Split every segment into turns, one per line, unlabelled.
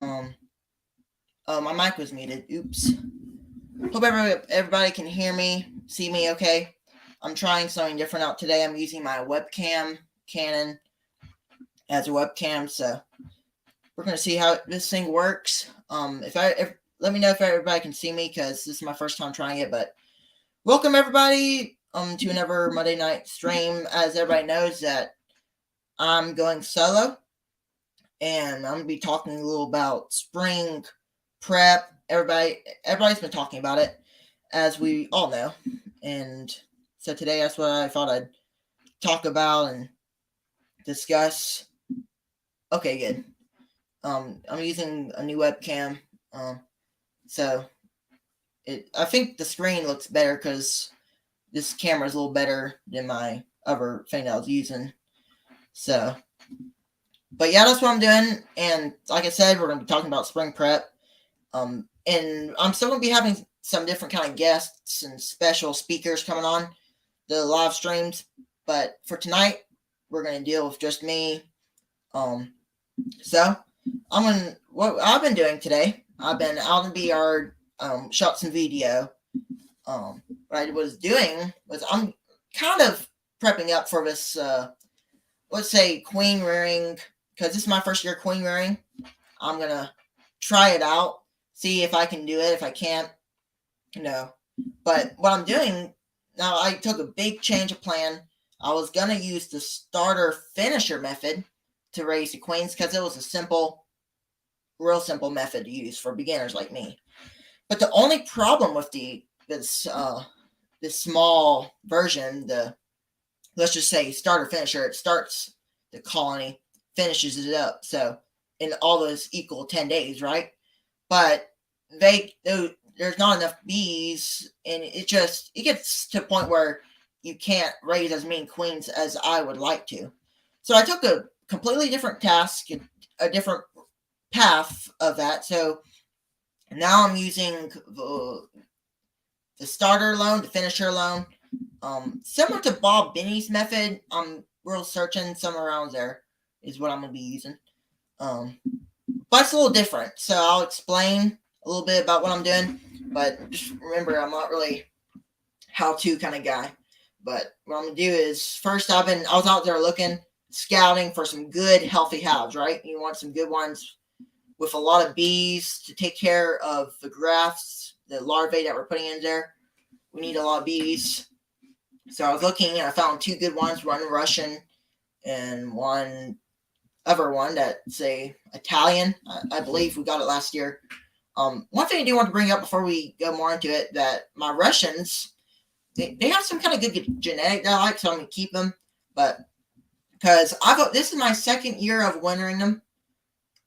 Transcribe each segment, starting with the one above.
Um, oh, my mic was muted. Oops. Hope everybody can hear me, see me okay. I'm trying something different out today. I'm using my webcam, Canon, as a webcam, so we're gonna see how this thing works. If let me know if everybody can see me because this is my first time trying it. But welcome everybody to another Monday night stream. As everybody knows that I'm going solo, and I'm gonna be talking a little about spring prep. Everybody's been talking about it, as we all know, and so today that's what I thought I'd talk about and discuss. Okay, good. I'm using a new webcam, so I think the screen looks better because this camera is a little better than my other thing that I was using. So, but yeah, that's what I'm doing. And like I said, we're gonna be talking about spring prep. And I'm still gonna be having some different kind of guests and special speakers coming on the live streams. But for tonight, we're gonna deal with just me. So what I've been doing today. I've been out in the yard, shot some video. What I was doing was I'm kind of prepping up for this. Let's say queen rearing, because this is my first year queen rearing. I'm gonna try it out, see if I can do it. If I can't, no. But what I'm doing now, I took a big change of plan. I was gonna use the starter finisher method to raise the queens because it was a real simple method to use for beginners like me. But the only problem with this small version, let's just say starter finisher, it starts the colony, finishes it up. So in all those equal 10 days, right? But there's not enough bees, and it gets to a point where you can't raise as many queens as I would like to. So I took a completely different task, a different path of that. So now I'm using the starter alone, the finisher alone. Similar to Bob Binney's method, I'm real searching somewhere around there is what I'm gonna be using. But it's a little different, so I'll explain a little bit about what I'm doing. But just remember, I'm not really how-to kind of guy. But what I'm gonna do is first I was out there looking, scouting for some good, healthy hives. Right, you want some good ones with a lot of bees to take care of the grafts, the larvae that we're putting in there. We need a lot of bees. So I was looking and I found two good ones, one Russian and one other one that's a Italian. I believe we got it last year. One thing I do want to bring up before we go more into it, that my Russians, they have some kind of good genetic that I like, so I'm going to keep them. But because this is my second year of wintering them.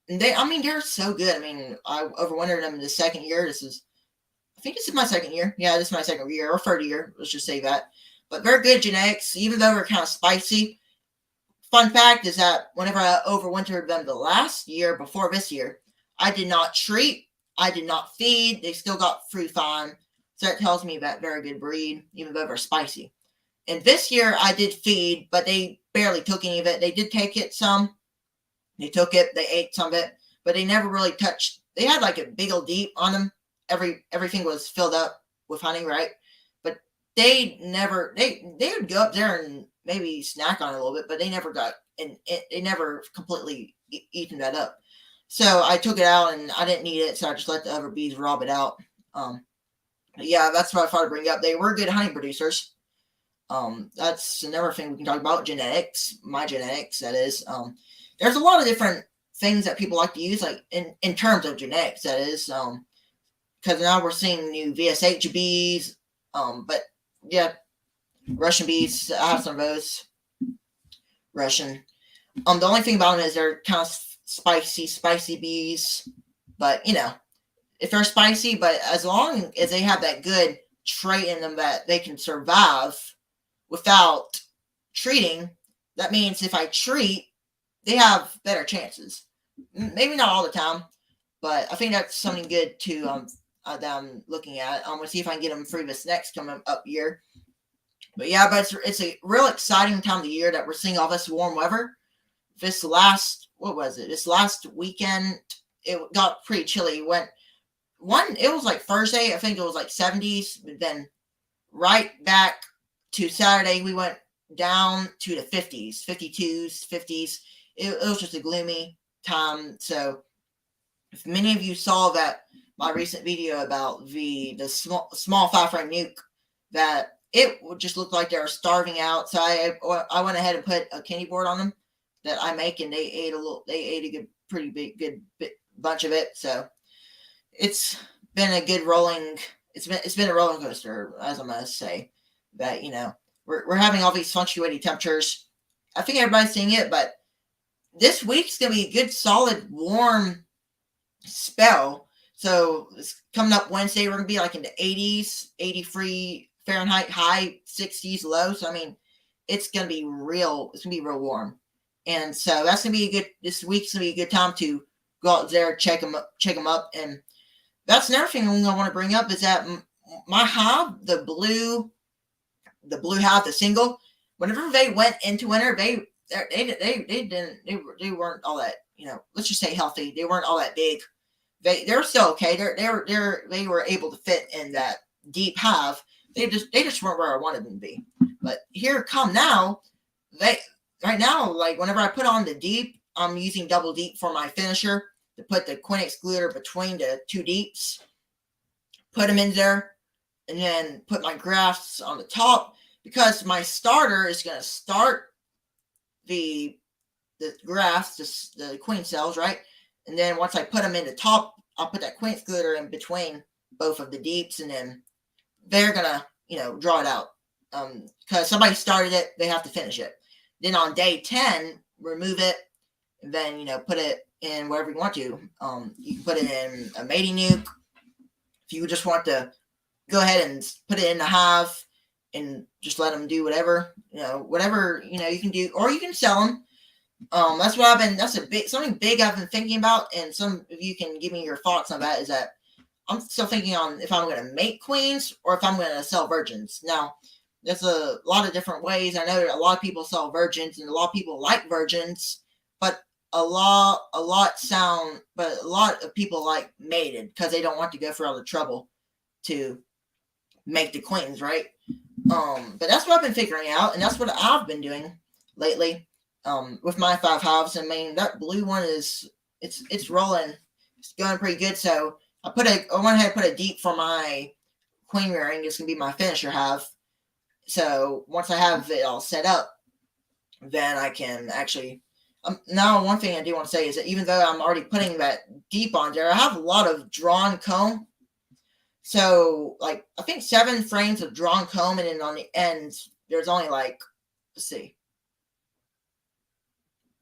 And they're so good. I mean, I overwintered them in the second year. I think this is my second year. Yeah, this is my second year or third year. Let's just say that. But very good genetics, even though they're kind of spicy. Fun fact is that whenever I overwintered them the last year before this year, I did not treat, I did not feed. They still got through fine. So that tells me that very good breed, even though they're spicy. And this year I did feed, but they barely took any of it. They did take it some. They took it, they ate some of it, but they never really touched. They had like a big old deep on them. Everything was filled up with honey, right? But they would go up there and maybe snack on it a little bit, but they never got, and they never completely eaten that up. So I took it out and I didn't need it, so I just let the other bees rob it out. Yeah, that's what I thought to bring up. They were good honey producers. That's another thing we can talk about, genetics, my genetics, that is. There's a lot of different things that people like to use, like in terms of genetics, that is. Because now we're seeing new VSH bees. But yeah, Russian bees, I have some of those. Russian. The only thing about them is they're kind of spicy bees. But, if they're spicy, but as long as they have that good trait in them that they can survive without treating, that means if I treat, they have better chances. Maybe not all the time, but I think that's something good to that I'm looking at. I'm gonna see if I can get them through this next coming up year. But yeah, but it's a real exciting time of the year that we're seeing all this warm weather. This last weekend, it got pretty chilly. It was like Thursday, I think it was like 70s, but then right back to Saturday, we went down to the 50s, 52s, 50s. It was just a gloomy time. So if many of you saw that my recent video about the small 5-frame nuke, that it would just look like they were starving out. So I went ahead and put a candy board on them that I make, and they ate a pretty good bunch of it. So it's been a good rolling. It's been a roller coaster, as I must say. That we're having all these fluctuating temperatures. I think everybody's seeing it, but this week's gonna be a good, solid, warm spell. So it's coming up Wednesday. We're gonna be like in the 80s, 83 Fahrenheit, high 60s low. So I mean, it's gonna be real. It's gonna be real warm, and so that's gonna be a good. This week's gonna be a good time to go out there, check them up, and that's another thing I want to bring up is that my hive, the blue hive, the single, whenever they went into winter, they weren't all that, let's just say healthy. They weren't all that big. They're still okay. They were able to fit in that deep hive. They just weren't where I wanted them to be. But here come now, right now, like whenever I put on the deep, I'm using double deep for my finisher to put the queen excluder between the two deeps, put them in there, and then put my grafts on the top, because my starter is going to start the grafts, the queen cells, right? And then once I put them in the top, I'll put that queen excluder in between both of the deeps, and then they're going to, draw it out. Because somebody started it, they have to finish it. Then on day 10, remove it, and then, put it in wherever you want to. You can put it in a mating nuke. If you just want to go ahead and put it in the hive and just let them do whatever, whatever, you can do, or you can sell them. That's something big I've been thinking about, and some of you can give me your thoughts on that, is that I'm still thinking on if I'm going to make queens or if I'm going to sell virgins. Now, there's a lot of different ways. I know a lot of people sell virgins, and a lot of people like virgins, but a lot of people like mated because they don't want to go through all the trouble to make the queens, right? But that's what I've been figuring out, and that's what I've been doing lately. With my 5 hives. I mean, that blue one it's rolling. It's going pretty good. So I went ahead and put a deep for my queen rearing. It's gonna be my finisher hive. So once I have it all set up, then I can actually. Now, one thing I do want to say is that even though I'm already putting that deep on there, I have a lot of drawn comb. So, like, I think 7 frames of drawn comb, and then on the ends, there's only like, let's see.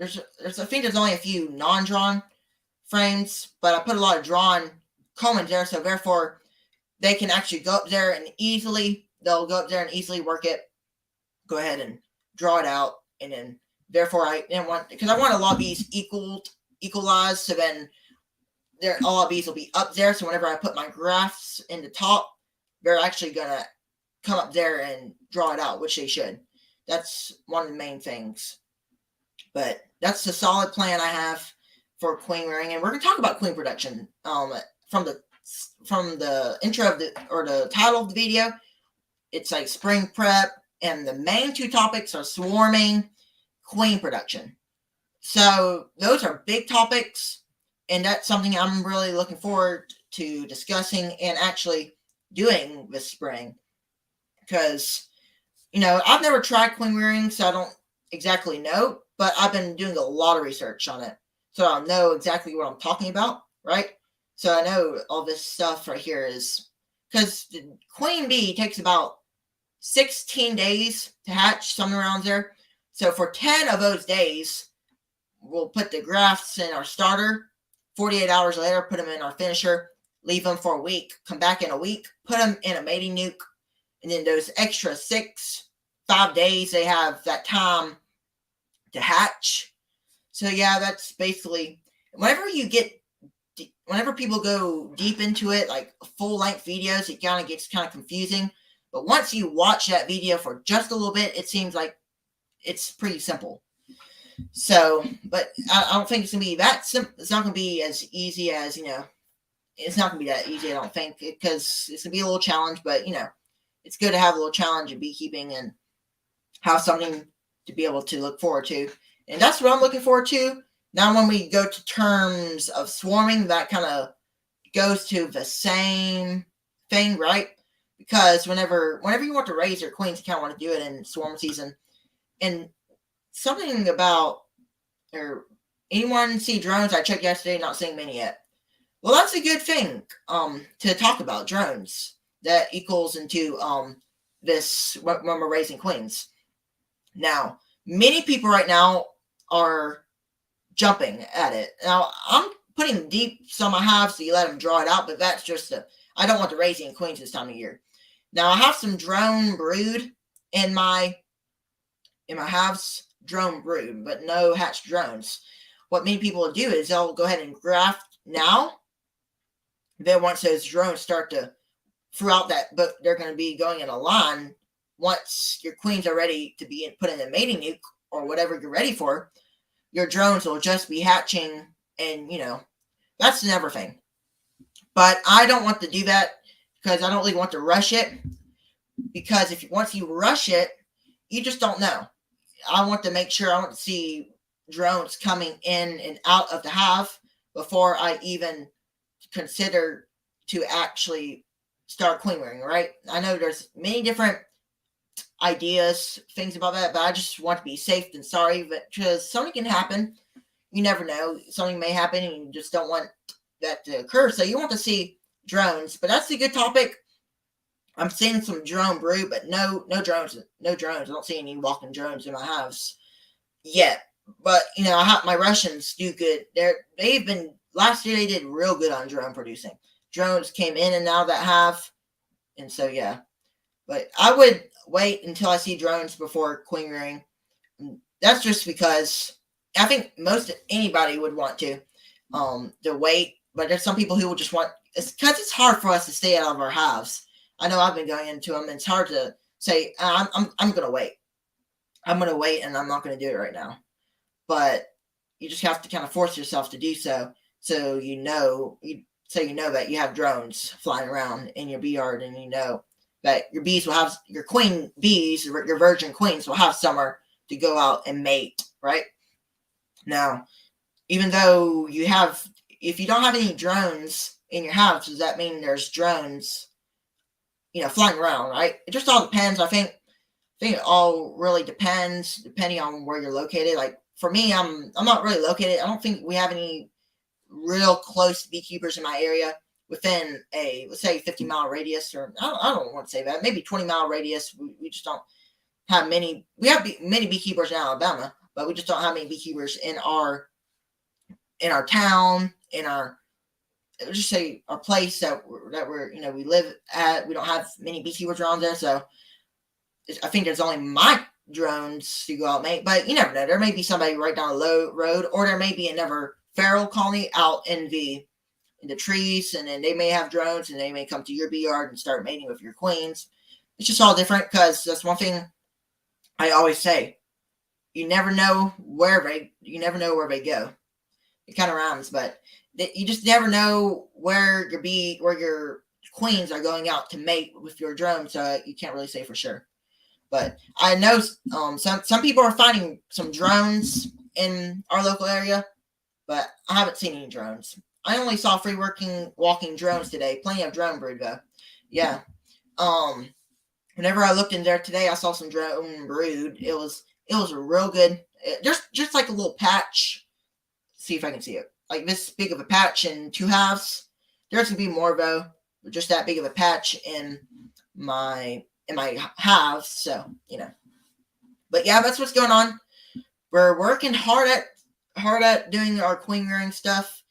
I think there's only a few non-drawn frames, but I put a lot of drawn comb in there, so therefore they can actually go up there and they'll go up there and easily work it, go ahead and draw it out, and then therefore I want a lot of these equalized, so then all of these will be up there, so whenever I put my grafts in the top, they're actually gonna come up there and draw it out, which they should. That's one of the main things. But that's the solid plan I have for queen rearing, and we're going to talk about queen production. From the intro of the title of the video, it's like spring prep, and the main 2 topics are swarming, queen production. So those are big topics, and that's something I'm really looking forward to discussing and actually doing this spring, because I've never tried queen rearing, so I don't exactly know. But I've been doing a lot of research on it, so I know exactly what I'm talking about, right? So I know all this stuff right here is, because the queen bee takes about 16 days to hatch, somewhere around there. So for 10 of those days, we'll put the grafts in our starter. 48 hours later, put them in our finisher, leave them for a week, come back in a week, put them in a mating nuke, and then those extra 5 days, they have that time to hatch. So yeah, that's basically, whenever people go deep into it, like full length videos, it kind of gets confusing. But once you watch that video for just a little bit, it seems like it's pretty simple. So, but I don't think it's gonna be that simple. It's not gonna be as easy as It's not gonna be that easy. I don't think, because it's gonna be a little challenge. But it's good to have a little challenge in beekeeping and have something to be able to look forward to. And that's what I'm looking forward to. Now, when we go to terms of swarming, that kind of goes to the same thing, right? Because whenever you want to raise your queens, you kind of want to do it in swarm season. And something about, or anyone see drones? I checked yesterday, not seeing many yet. Well, that's a good thing to talk about, drones. That equals into this when we're raising queens. Now, many people right now are jumping at it. Now, I'm putting deep some I have, so you let them draw it out, but that's just I don't want the raising queens this time of year. Now, I have some drone brood in my house, drone brood, but no hatched drones. What many people will do is they'll go ahead and graft now. Then once those drones start to throughout that, but they're going to be going in a line. Once your queens are ready to be put in the mating nuke or whatever you're ready for, your drones will just be hatching, and that's never thing. But I don't want to do that because I don't really want to rush it. Because once you rush it, you just don't know. I want to make sure, I want to see drones coming in and out of the hive before I even consider to actually start queen rearing, right? I know there's many different ideas, things about that, but I just want to be safe than sorry, because something can happen. You never know. Something may happen and you just don't want that to occur. So you want to see drones, but that's a good topic. I'm seeing some drone brood, but no drones. I don't see any walking drones in my house yet. But my Russians do good. They've been last year. They did real good on drone producing. Drones came in and out of that hive, and so yeah. But I would wait until I see drones before queen rearing. That's just because I think most anybody would want to wait. But there's some people who will just want. It's because it's hard for us to stay out of our hives. I know I've been going into them. And it's hard to say I'm gonna wait. I'm gonna wait, and I'm not gonna do it right now. But you just have to kind of force yourself to do so. So you know that you have drones flying around in your bee yard, and that your bees will have, your queen bees, your virgin queens will have summer to go out and mate, right? Now, even though if you don't have any drones in your house, does that mean there's drones, flying around, right? It just all depends. I think it all really depends, depending on where you're located. Like for me, I'm not really located. I don't think we have any real close beekeepers in my area within a, let's say, 50-mile radius, or I don't want to say that, maybe 20-mile radius. We just don't have many. We have many beekeepers in Alabama, but we just don't have many beekeepers in our town, in our, just say, our place that we're we live at. We don't have many beekeepers around there, so I think there's only my drones to go out and mate. But you never know. There may be somebody right down the road, or there may be another feral colony out in the trees, and then they may have drones, and they may come to your bee yard and start mating with your queens. It's just all different, because that's one thing I always say. You never know where they go. It kind of rhymes, but you just never know where your queens are going out to mate with your drone, so you can't really say for sure. But I know some people are finding some drones in our local area, but I haven't seen any drones. I only saw free walking drones today. Plenty of drone brood though. Yeah. Whenever I looked in there today, I saw some drone brood. It was real good. Just like a little patch. See if I can see it. Like this big of a patch in two halves. There's gonna be more though. But just that big of a patch in my halves. So But yeah, that's what's going on. We're working hard at doing our queen rearing stuff.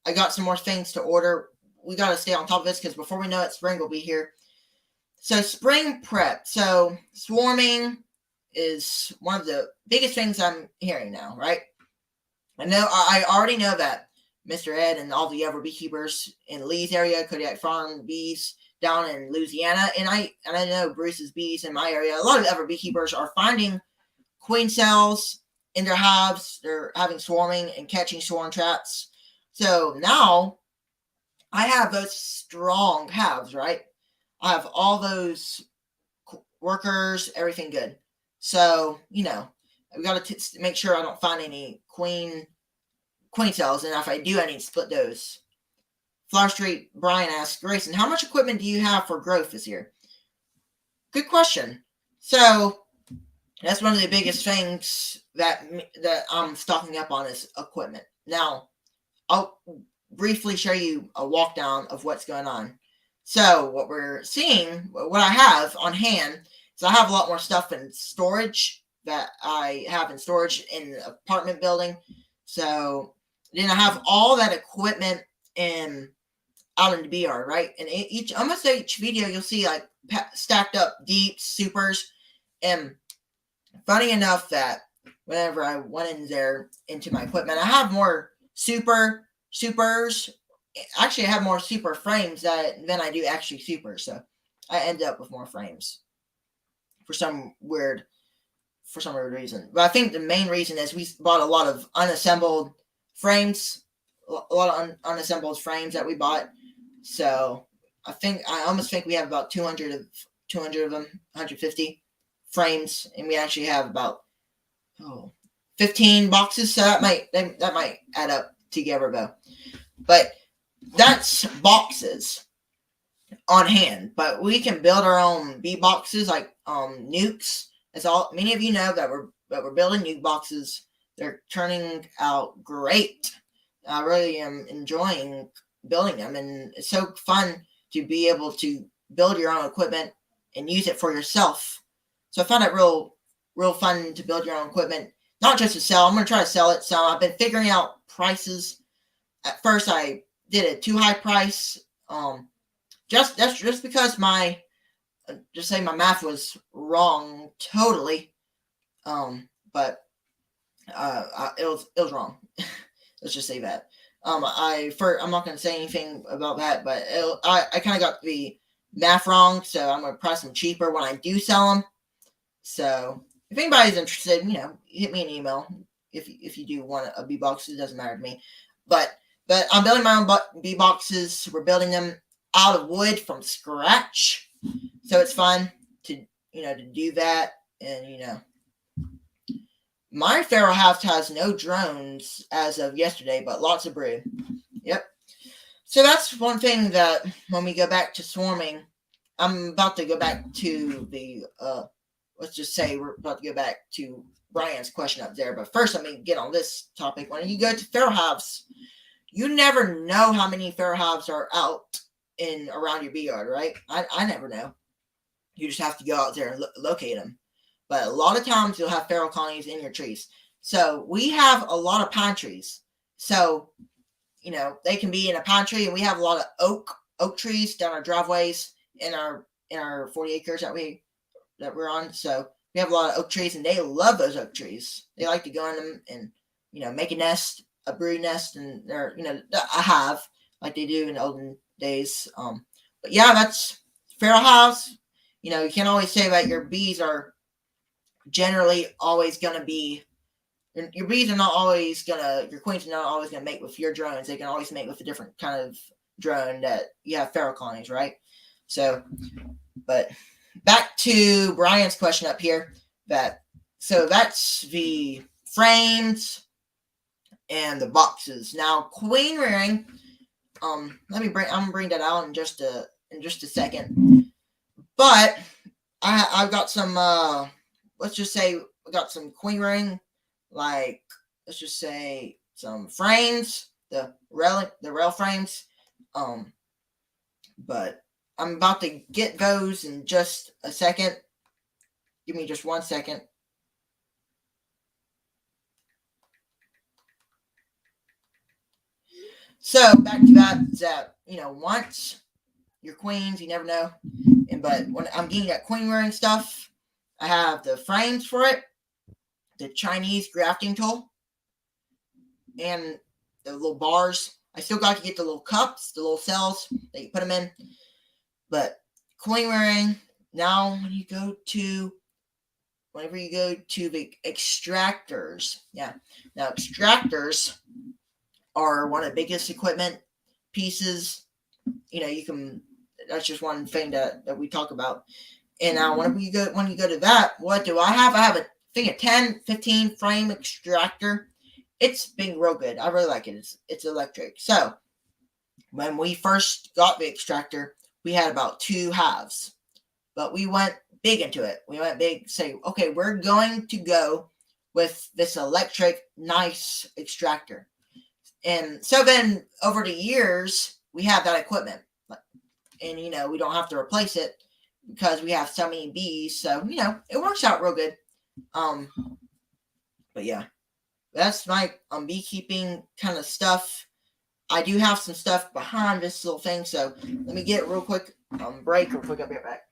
I got some more things to order. We got to stay on top of this, because before we know it, spring will be here. So spring prep. So swarming is one of the biggest things I'm hearing now, right? I already know that Mr. Ed and all the other beekeepers in Lee's area, Kodiak Farm bees down in Louisiana, and I know Bruce's bees in my area, a lot of other beekeepers are finding queen cells in their hives. They're having swarming and catching swarm traps. So now I have those strong hives, right? I have all those workers, everything good. So, we got to make sure I don't find any queen cells, and if I do, I need to split those. Flower Street Brian asks, Grayson, how much equipment do you have for growth this year? Good question. So that's one of the biggest things that I'm stocking up on is equipment. Now, I'll briefly show you a walk down of what's going on. So what we're seeing, what I have on hand, is I have a lot more stuff in storage that I have in storage in the apartment building. So then I have all that equipment out in the bee yard, right? And almost each video you'll see like stacked up deeps, supers, and funny enough that whenever I went in there into my equipment, I have more supers. Actually, I have more super frames than I do actually supers. So I end up with more frames for some weird reason. But I think the main reason is we bought a lot of unassembled frames, a lot of unassembled frames that we bought. So I almost think we have about 200 of them, 150 frames, and we actually have about 15 boxes. So that might add up together though. But that's boxes on hand. But we can build our own bee boxes like nukes. As many of you know that we're building nuke boxes. They're turning out great. I really am enjoying building them, and it's so fun to be able to build your own equipment and use it for yourself. So I found it real fun to build your own equipment, not just to sell. I'm going to try to sell it. So I've been figuring out prices. At first, I did a too high price. Just because my math was wrong totally. But it was wrong. Let's just say that. I'm not going to say anything about that, but I kind of got the math wrong, so I'm going to price them cheaper when I do sell them. So if anybody's interested, hit me an email if you do want a bee box. It doesn't matter to me. But I'm building my own bee boxes. We're building them out of wood from scratch, so it's fun to do that. And my Pharaoh house has no drones as of yesterday, but lots of brood. Yep. So that's one thing that when we go back to swarming, I'm about to go back to the, let's just say we're about to go back to Brian's question up there. But first, let me get on this topic. When you go to Pharaoh hives, you never know how many Pharaoh hives are out around your bee yard, right? I never know. You just have to go out there and locate them. But a lot of times you'll have Pharaoh colonies in your trees. So we have a lot of pine trees. So, they can be in a pine tree, and we have a lot of oak trees down our driveways in our 40 acres that we're on. So we have a lot of oak trees, and they love those oak trees. They like to go in them and make a brood nest, and they're a hive like they do in the olden days. But yeah, that's Pharaoh hives. You can't always say that your bees are generally always going to be, your bees are not always going to, your queens are not always going to mate with your drones. They can always mate with a different kind of drone that you have Pharaoh colonies, right? So, but back to Brian's question up here, so that's the frames and the boxes. Now, queen rearing, I'm gonna bring that out in just a second. But I've got some, let's just say we got some queen rearing, like, let's just say some frames, the rail frames. But I'm about to get those in just a second. Give me just 1 second. So back to that, once your queens, you never know. But when I'm getting that queen rearing stuff, I have the frames for it, the Chinese grafting tool, and the little bars. I still got to get the little cups, the little cells that you put them in. But queen rearing, now when you go to whenever you go to the extractors, now extractors are one of the biggest equipment pieces. You can. That's just one thing that we talk about. And now when you go to that, what do I have? I have a 10, 15 frame extractor. It's been real good. I really like it. It's electric. So when we first got the extractor, we had about 2 halves, but we went big into it. We went big, say, okay, we're going to go with this electric, nice extractor. And so then over the years, we have that equipment, and we don't have to replace it because we have so many bees. So it works out real good. But yeah, that's my beekeeping kind of stuff. I do have some stuff behind this little thing, so let me get a real quick break real quick. I'll be right back.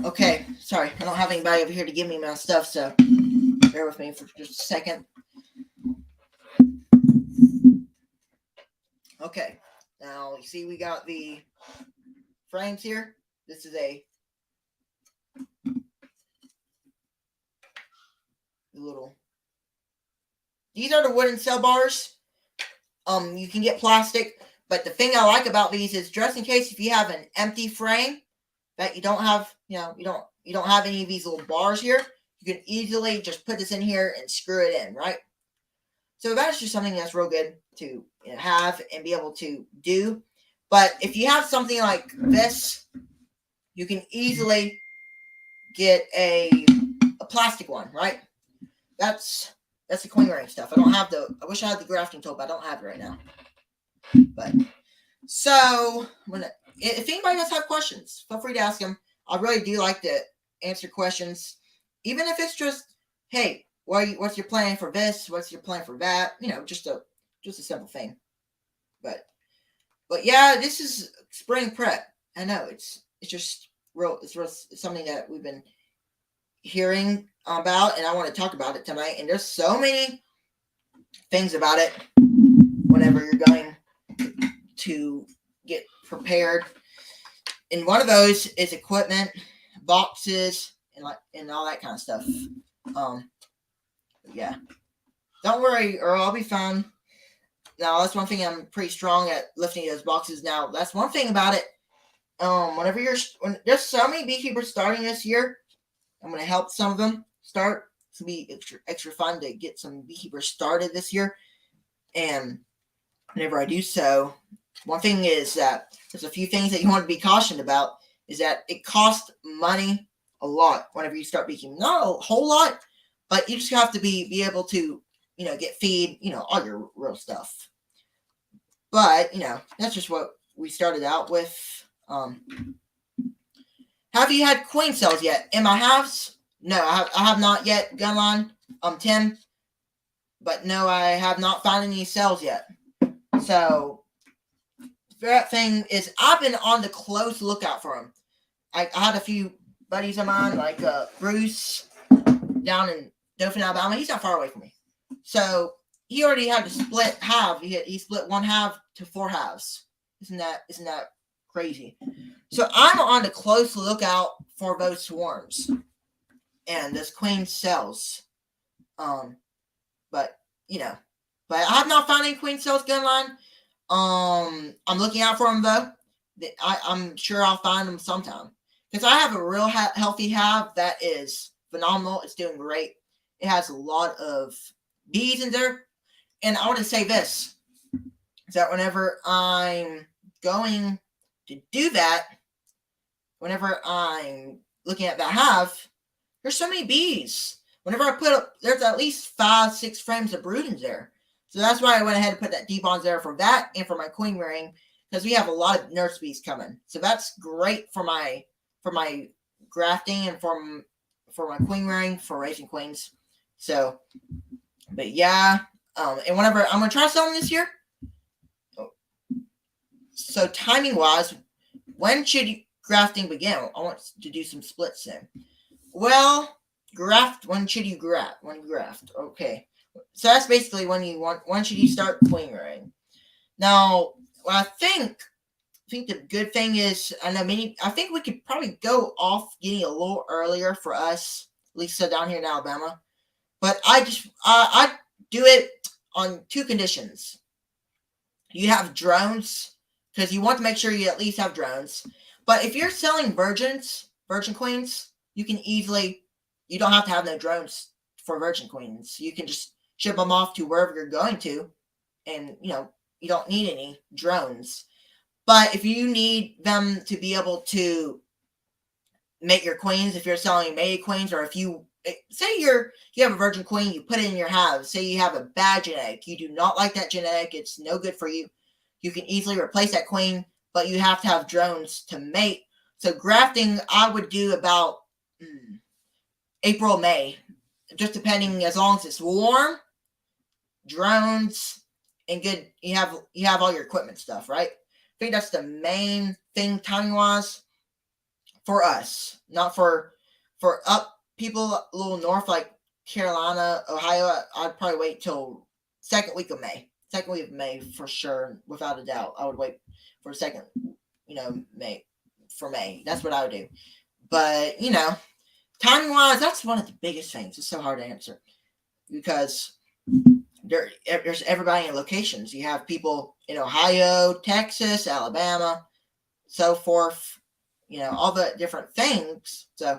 Okay, sorry, I don't have anybody over here to give me my stuff, so bear with me for just a second. Okay, now you see we got the frames here. This is a little. These are the wooden cell bars. You can get plastic, but the thing I like about these is just in case if you have an empty frame that you don't have, you don't have any of these little bars here, you can easily just put this in here and screw it in, right? So that's just something that's real good to have and be able to do. But if you have something like this, you can easily get a plastic one, right? That's the queen ring stuff. I wish I had the grafting tool, but I don't have it right now. But so if anybody does have questions, feel free to ask them. I really do like to answer questions, even if it's just, hey, what's your plan for this? What's your plan for that? Just a simple thing. But yeah, this is spring prep. I know it's just real. It's something that we've been hearing about, and I want to talk about it tonight. And there's so many things about it whenever you're going to get prepared. And one of those is equipment, boxes, and all that kind of stuff. Yeah, don't worry, Earl, I'll be fine. Now that's one thing I'm pretty strong at, lifting those boxes. Now that's one thing about it. When there's so many beekeepers starting this year, I'm going to help some of them start. It's going to be extra fun to get some beekeepers started this year. And whenever I do so, one thing is that there's a few things that you want to be cautioned about, is that it costs money a lot whenever you start beekeeping. Not a whole lot, but you just have to be able to, get feed, all your real stuff. But, that's just what we started out with. Have you had queen cells yet? In my house? No, I have not yet. Gunline, Tim. But no, I have not found any cells yet. So that thing is, I've been on the close lookout for them. I had a few buddies of mine, like Bruce, down in Dothan, Alabama. He's not far away from me. So he already had to split half. He split 1 half to 4 halves. Isn't that crazy? So I'm on the close lookout for those swarms and those queen cells. But I have not found any queen cells, Gunline. I'm looking out for them though. I'm sure I'll find them sometime, because I have a real healthy hive that is phenomenal. It's doing great. It has a lot of bees in there. And I want to say this, is that whenever I'm going to do that, whenever I'm looking at that hive, there's so many bees. Whenever I put up, there's at least 5-6 frames of brood in there. So that's why I went ahead and put that deep on there for that and for my queen ring, because we have a lot of nurse bees coming. So that's great for my grafting and for my queen ring, for raising queens. So, but yeah, and whenever I'm gonna try selling this year. So timing wise, when should grafting begin? I want to do some splits soon. Well, graft. When should you graft? When graft. Okay. So that's basically when should you start queen rearing. Now, I think the good thing is, I think we could probably go off getting a little earlier for us, Lisa, down here in Alabama. But I do it on two conditions. You have drones, because you want to make sure you at least have drones. But if you're selling virgin queens, you don't have to have no drones for virgin queens. You can just ship them off to wherever you're going to, and you don't need any drones. But if you need them to be able to make your queens, if you're selling mated queens, or if you say you have a virgin queen, you put it in your hive, say you have a bad genetic, you do not like that genetic, it's no good for you, you can easily replace that queen, but you have to have drones to mate. So grafting, I would do about April, May, just depending, as long as it's warm, drones, and good, you have all your equipment stuff, right? I think that's the main thing timing wise for us, not for up people a little north like Carolina, Ohio. I'd probably wait till second week of May for sure, without a doubt. I would wait for second, May. That's what I would do. But timing wise, that's one of the biggest things. It's so hard to answer because there's everybody in locations. You have people in Ohio, Texas, Alabama, so forth. All the different things. So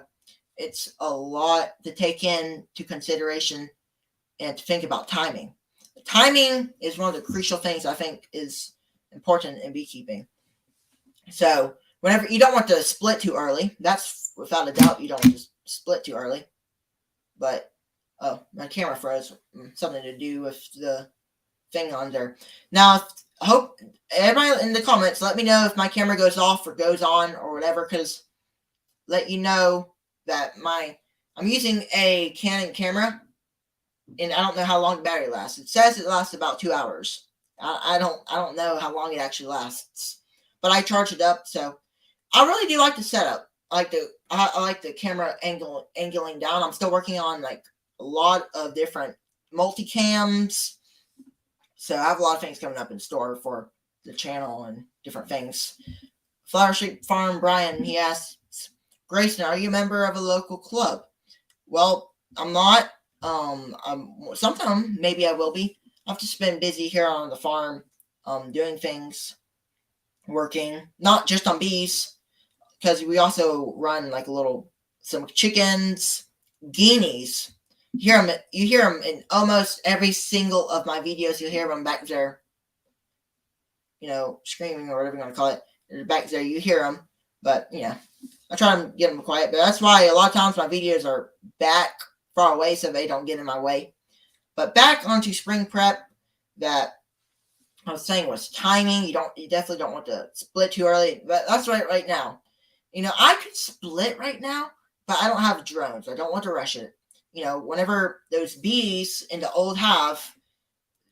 it's a lot to take into consideration and to think about timing. Timing is one of the crucial things I think is important in beekeeping. So whenever you don't want to split too early, that's without a doubt, you don't want to split too early. But my camera froze. Something to do with the thing on there. Now, I hope everybody in the comments, let me know if my camera goes off or goes on or whatever, because let you know that I'm using a Canon camera, and I don't know how long the battery lasts. It says it lasts about 2 hours. I don't know how long it actually lasts, but I charge it up. So I really do like the setup. I like the camera angling down. I'm still working on like a lot of different multicams. So I have a lot of things coming up in store for the channel and different things. Flower Street Farm Brian, he asks, Grayson, are you a member of a local club? Well, I'm not. Sometime maybe I will be. I've just been busy here on the farm, doing things, working, not just on bees, because we also run like some chickens, guineas. You hear them in almost every single of my videos. You hear them back there, screaming or whatever you want to call it. They're back there, you hear them, but I try to get them quiet. But that's why a lot of times my videos are back far away so they don't get in my way. But back onto spring prep, that I was saying was timing. You definitely don't want to split too early. But that's right now. I could split right now, but I don't have drones. I don't want to rush it. Whenever those bees in the old hive,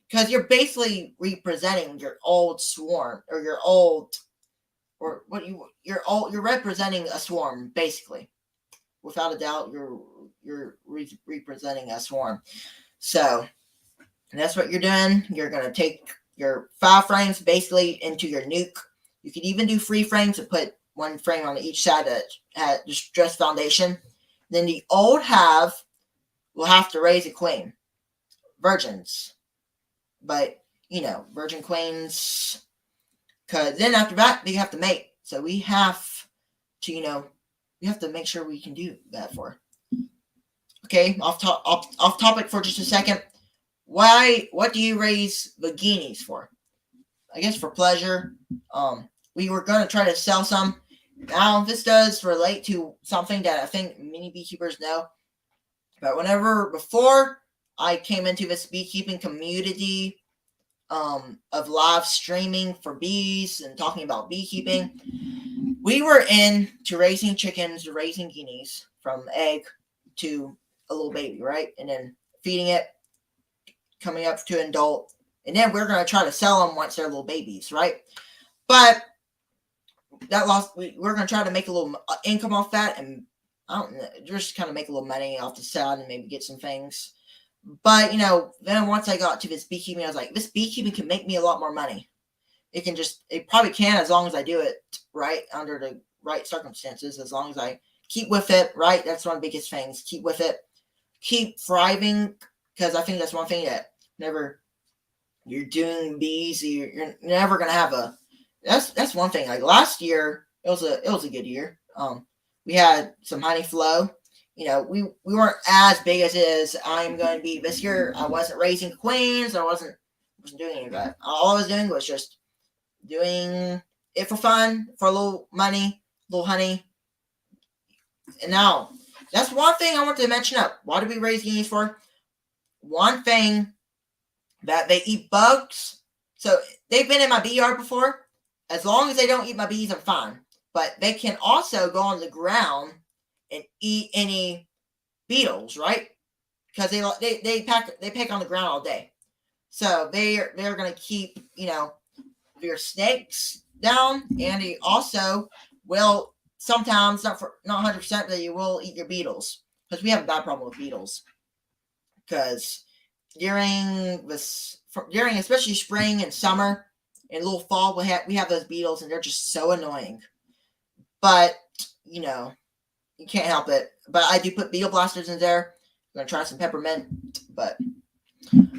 because you're basically representing your old swarm, or you're representing a swarm, basically. Without a doubt, you're representing a swarm. So that's what you're doing. You're going to take your 5 frames basically into your nuke. You could even do 3 frames and put 1 frame on each side that had just dress foundation. Then the old hive will have to raise a queen. Virgins. But, virgin queens. Because then after that, they have to mate. So we have to, we have to make sure we can do that for. Okay, off topic for just a second. What do you raise the guineas for? I guess for pleasure. We were going to try to sell some. Now, this does relate to something that I think many beekeepers know. But before I came into this beekeeping community of live streaming for bees and talking about beekeeping, we were into raising chickens, raising guineas from egg to a little baby, right? And then feeding it, coming up to an adult. And then we're going to try to sell them once they're little babies, right? But we're going to try to make a little income off that. And I don't know, just kind of make a little money off the side and maybe get some things. But then once I got to this beekeeping, I was like, this beekeeping can make me a lot more money. It probably can, as long as I do it right, under the right circumstances, as long as I keep with it, right? That's one of the biggest things. Keep with it. Keep thriving, because I think that's one thing that whenever you're doing bees, you're never going to have that's one thing. Like last year, it was a good year. We had some honey flow. We weren't as big as it is I'm going to be this year. I wasn't raising queens. I wasn't doing any of that. All I was doing was just doing it for fun, for a little money, a little honey. And now, that's one thing I wanted to mention up. Why do we raise guineas for? One thing, that they eat bugs. So they've been in my bee yard before. As long as they don't eat my bees, I'm fine. But they can also go on the ground and eat any beetles, right? Because they peck on the ground all day. So they're going to keep your snakes down, and they also will sometimes, not 100%, but you will eat your beetles, because we have a bad problem with beetles. Because during especially spring and summer and a little fall, we have those beetles, and they're just so annoying. But you can't help it. But I do put beetle blasters in there. I'm gonna try some peppermint. But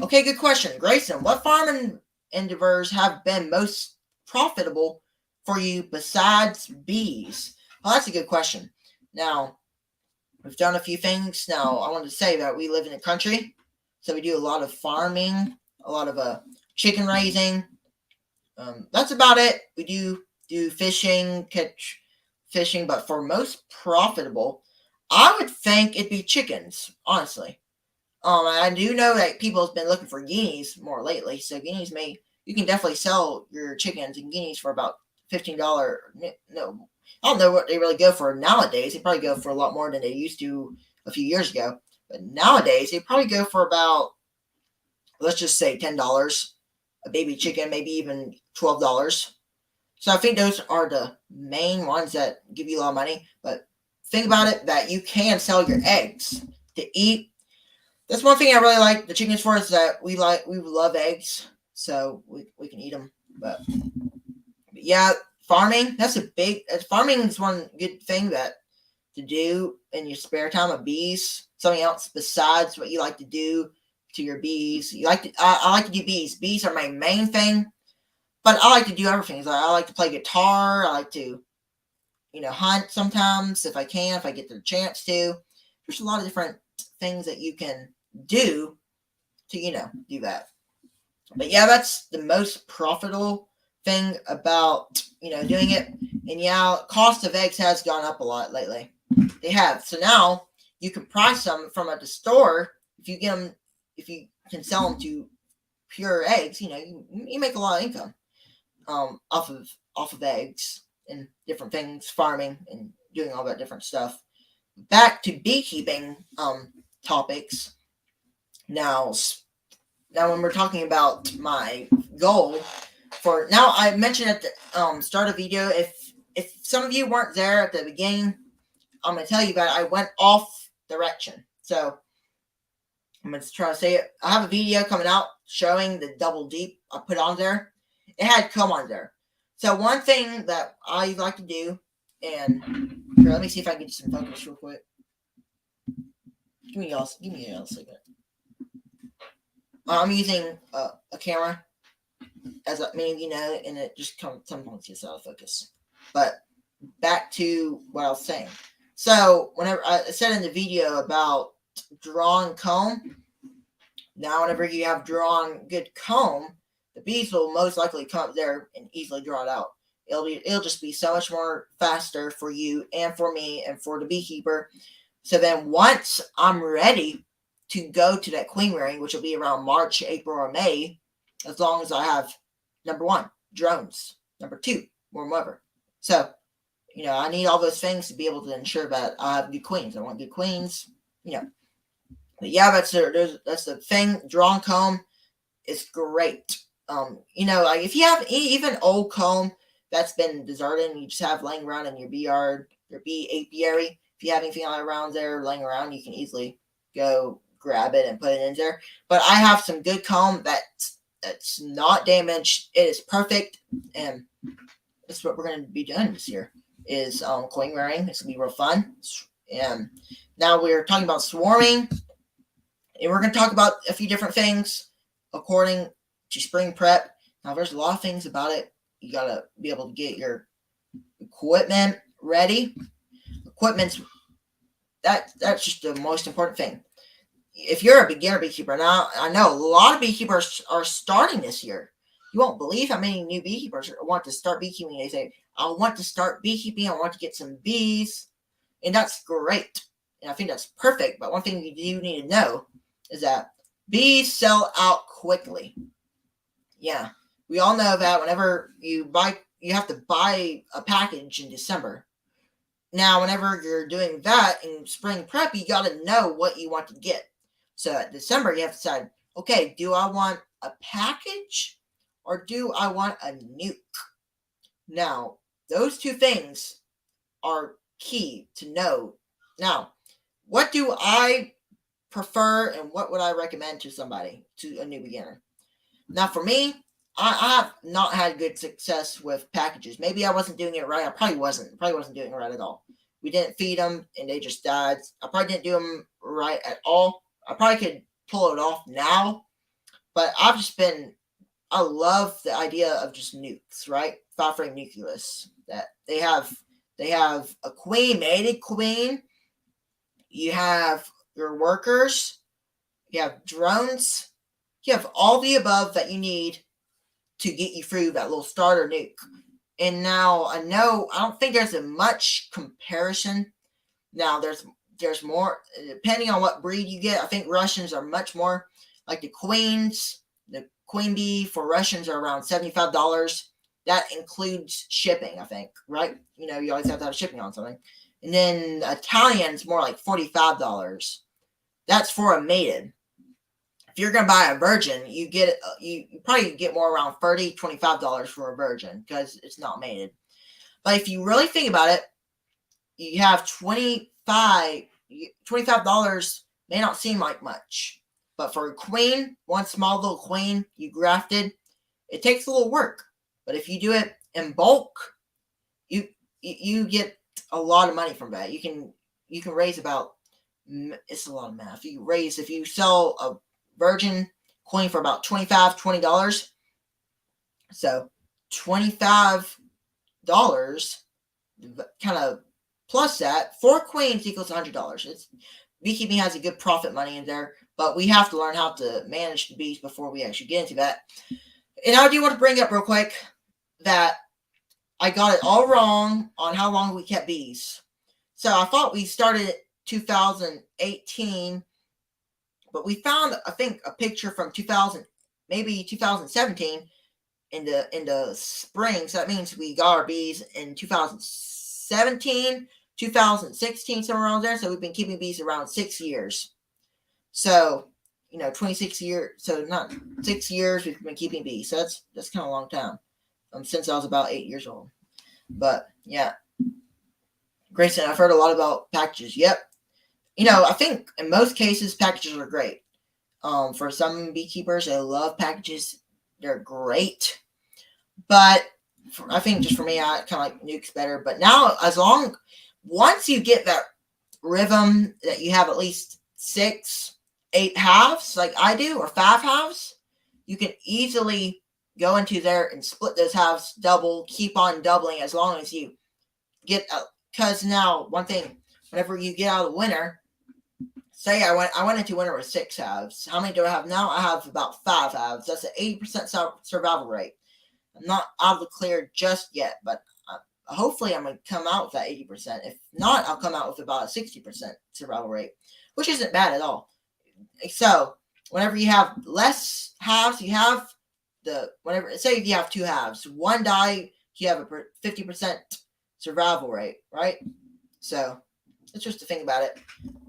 okay, good question, Grayson. What farming endeavors have been most profitable for you besides bees? Well, that's a good question. Now, we've done a few things. Now, I wanted to say that we live in the country, so we do a lot of farming, a lot of chicken raising. That's about it. We do fishing, catch fishing, but for most profitable, I would think it'd be chickens, honestly. I do know that people have been looking for guineas more lately, so guineas you can definitely sell your chickens and guineas for about $15. No, I don't know what they really go for nowadays. They probably go for a lot more than they used to a few years ago. But nowadays, they probably go for about, let's just say, $10. A baby chicken, maybe even $12. So I think those are the main ones that give you a lot of money. But think about it, that you can sell your eggs to eat. That's one thing I really like the chickens for, is that we love eggs, so we can eat them. But yeah, farming, farming is one good thing that to do in your spare time of bees. Something else besides what you like to do to your bees. I like to do bees. Bees are my main thing, but I like to do other things. I like to play guitar. I like to, hunt sometimes if I can, if I get the chance to. There's a lot of different things that you can do to, do that. But yeah, that's the most profitable thing about, doing it. And yeah, cost of eggs has gone up a lot lately. They have. So now you can price them from at the store. If you can sell them to pure eggs, you make a lot of income off of eggs and different things, farming and doing all that different stuff. Back to beekeeping topics. Now when we're talking about my goal for now, I mentioned at the start of the video, if some of you weren't there at the beginning, I'm going to tell you about it. I went off direction. So I'm going to try to say it. I have a video coming out showing the double deep I put on there. It had comb on there. So one thing that I like to do, and here, let me see if I can get some focus real quick. Give me a second. I'm using a camera, as many of you know, and it just sometimes gets out of focus. But back to what I was saying. So whenever I said in the video about drawn comb, now whenever you have drawn good comb, the bees will most likely come there and easily draw it out. It'll just be so much more faster for you and for me and for the beekeeper. So then once I'm ready to go to that queen rearing, which will be around March, April, or May, as long as I have, number one, drones, number two, warm weather. So, I need all those things to be able to ensure that I have good queens. I want good queens, But yeah, that's the thing. Drawn comb is great. Like if you have even old comb that's been deserted and you just have laying around in your bee yard, your bee apiary, if you have anything around there laying around, you can easily go grab it and put it in there. But I have some good comb that's not damaged. It is perfect, and that's what we're going to be doing this year is queen rearing. It's going to be real fun. And now we're talking about swarming, and we're going to talk about a few different things according to spring prep. Now, there's a lot of things about it. You got to be able to get your equipment ready. Equipment's that's just the most important thing. If you're a beginner beekeeper, now I know a lot of beekeepers are starting this year. You won't believe how many new beekeepers want to start beekeeping. They say, I want to start beekeeping. I want to get some bees. And that's great. And I think that's perfect. But one thing you need to know is that bees sell out quickly. Yeah. We all know that whenever you have to buy a package in December. Now, whenever you're doing that in spring prep, you got to know what you want to get. So at December, you have to decide, okay, do I want a package or do I want a nuke? Now, those two things are key to know. Now, what do I prefer and what would I recommend to somebody, to a new beginner? Now, for me, I have not had good success with packages. Maybe I wasn't doing it right. I probably wasn't doing it right at all. We didn't feed them and they just died. I probably didn't do them right at all. I probably could pull it off now, but I love the idea of just nukes, right? 5-frame nucleus. That they have a queen, mated queen. You have your workers. You have drones. You have all the above that you need to get you through that little starter nuke. And now I don't think there's a much comparison. Now there's more, depending on what breed you get. I think Russians are much more like the queens. The queen bee for Russians are around $75. That includes shipping, I think, right? You always have to have shipping on something. And then Italian's more like $45. That's for a mated. If you're going to buy a virgin, you probably get more around $30, $25 for a virgin because it's not mated. But if you really think about it, you have $25 may not seem like much. But for a queen, one small little queen you grafted, it takes a little work. But if you do it in bulk, you get a lot of money from that. You can raise about, it's a lot of math. If you sell a virgin queen for about $20. So $25 kind of plus that, 4 queens equals $100. Beekeeping has a good profit money in there, but we have to learn how to manage the bees before we actually get into that. And I do want to bring up real quick that I got it all wrong on how long we kept bees. So I thought we started 2018, but we found, I think, a picture from 2017 in the spring. So that means we got our bees in 2017, 2016, somewhere around there. So we've been keeping bees around 6 years. So 26 years. So not 6 years we've been keeping bees. So that's kind of a long time. Since I was about 8 years old. But yeah, Grayson, I've heard a lot about packages. Yep. I think in most cases packages are great. For some beekeepers, they love packages. They're great. But I think just for me, I kind of like nukes better. But now, once you get that rhythm that you have at least 6, 8 halves, like I do, or 5 halves, you can easily go into there and split those halves, double, keep on doubling as long as you get out. Because now, one thing, whenever you get out of winter, say I went into winter with 6 halves. How many do I have now? I have about 5 halves. That's an 80% survival rate. I'm not out of the clear just yet, but hopefully I'm going to come out with that 80%. If not, I'll come out with about a 60% survival rate, which isn't bad at all. So, whenever you have less halves, you have say if you have 2 halves, one die, you have a 50% survival rate, right? So it's just to think about it.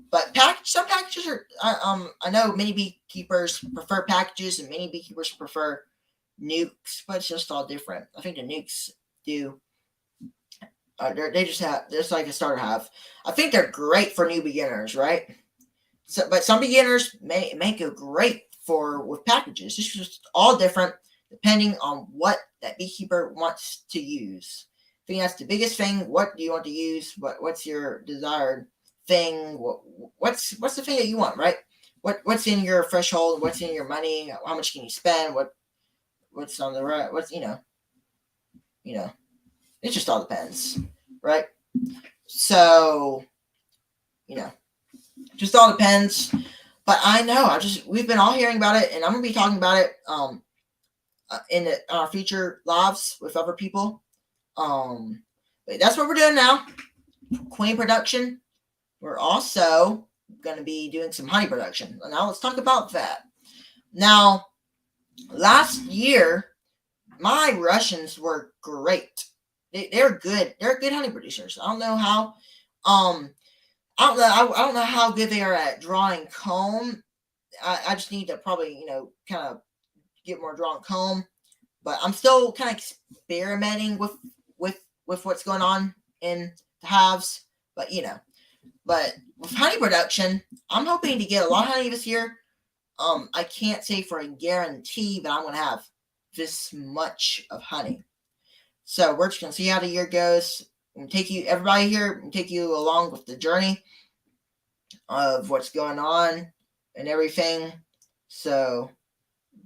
But some packages are, I know many beekeepers prefer packages and many beekeepers prefer nukes, but it's just all different. I think the nukes do They just like a starter hive. I think they're great for new beginners, right? So, but some beginners may go great with packages. It's just all different depending on what that beekeeper wants to use. I think that's the biggest thing. What do you want to use? What's your desired thing? What's the thing that you want, right? What's in your threshold? What's in your money? How much can you spend? What's on the right? What's it just all depends, right? So just all depends. But I know we've been all hearing about it, and I'm gonna be talking about it in our future lives with other people. But that's what we're doing now. Queen production. We're also going to be doing some honey production. Now let's talk about that. Now, last year, my Russians were great. They're good. They're good honey producers. I don't know how. I don't know how good they are at drawing comb. I just need to probably kind of get more drawn comb. But I'm still kind of experimenting with what's going on in the hives. But but with honey production, I'm hoping to get a lot of honey this year. I can't say for a guarantee that I'm going to have this much of honey. So we're just going to see how the year goes. I'm going to everybody here, take you along with the journey of what's going on and everything. So,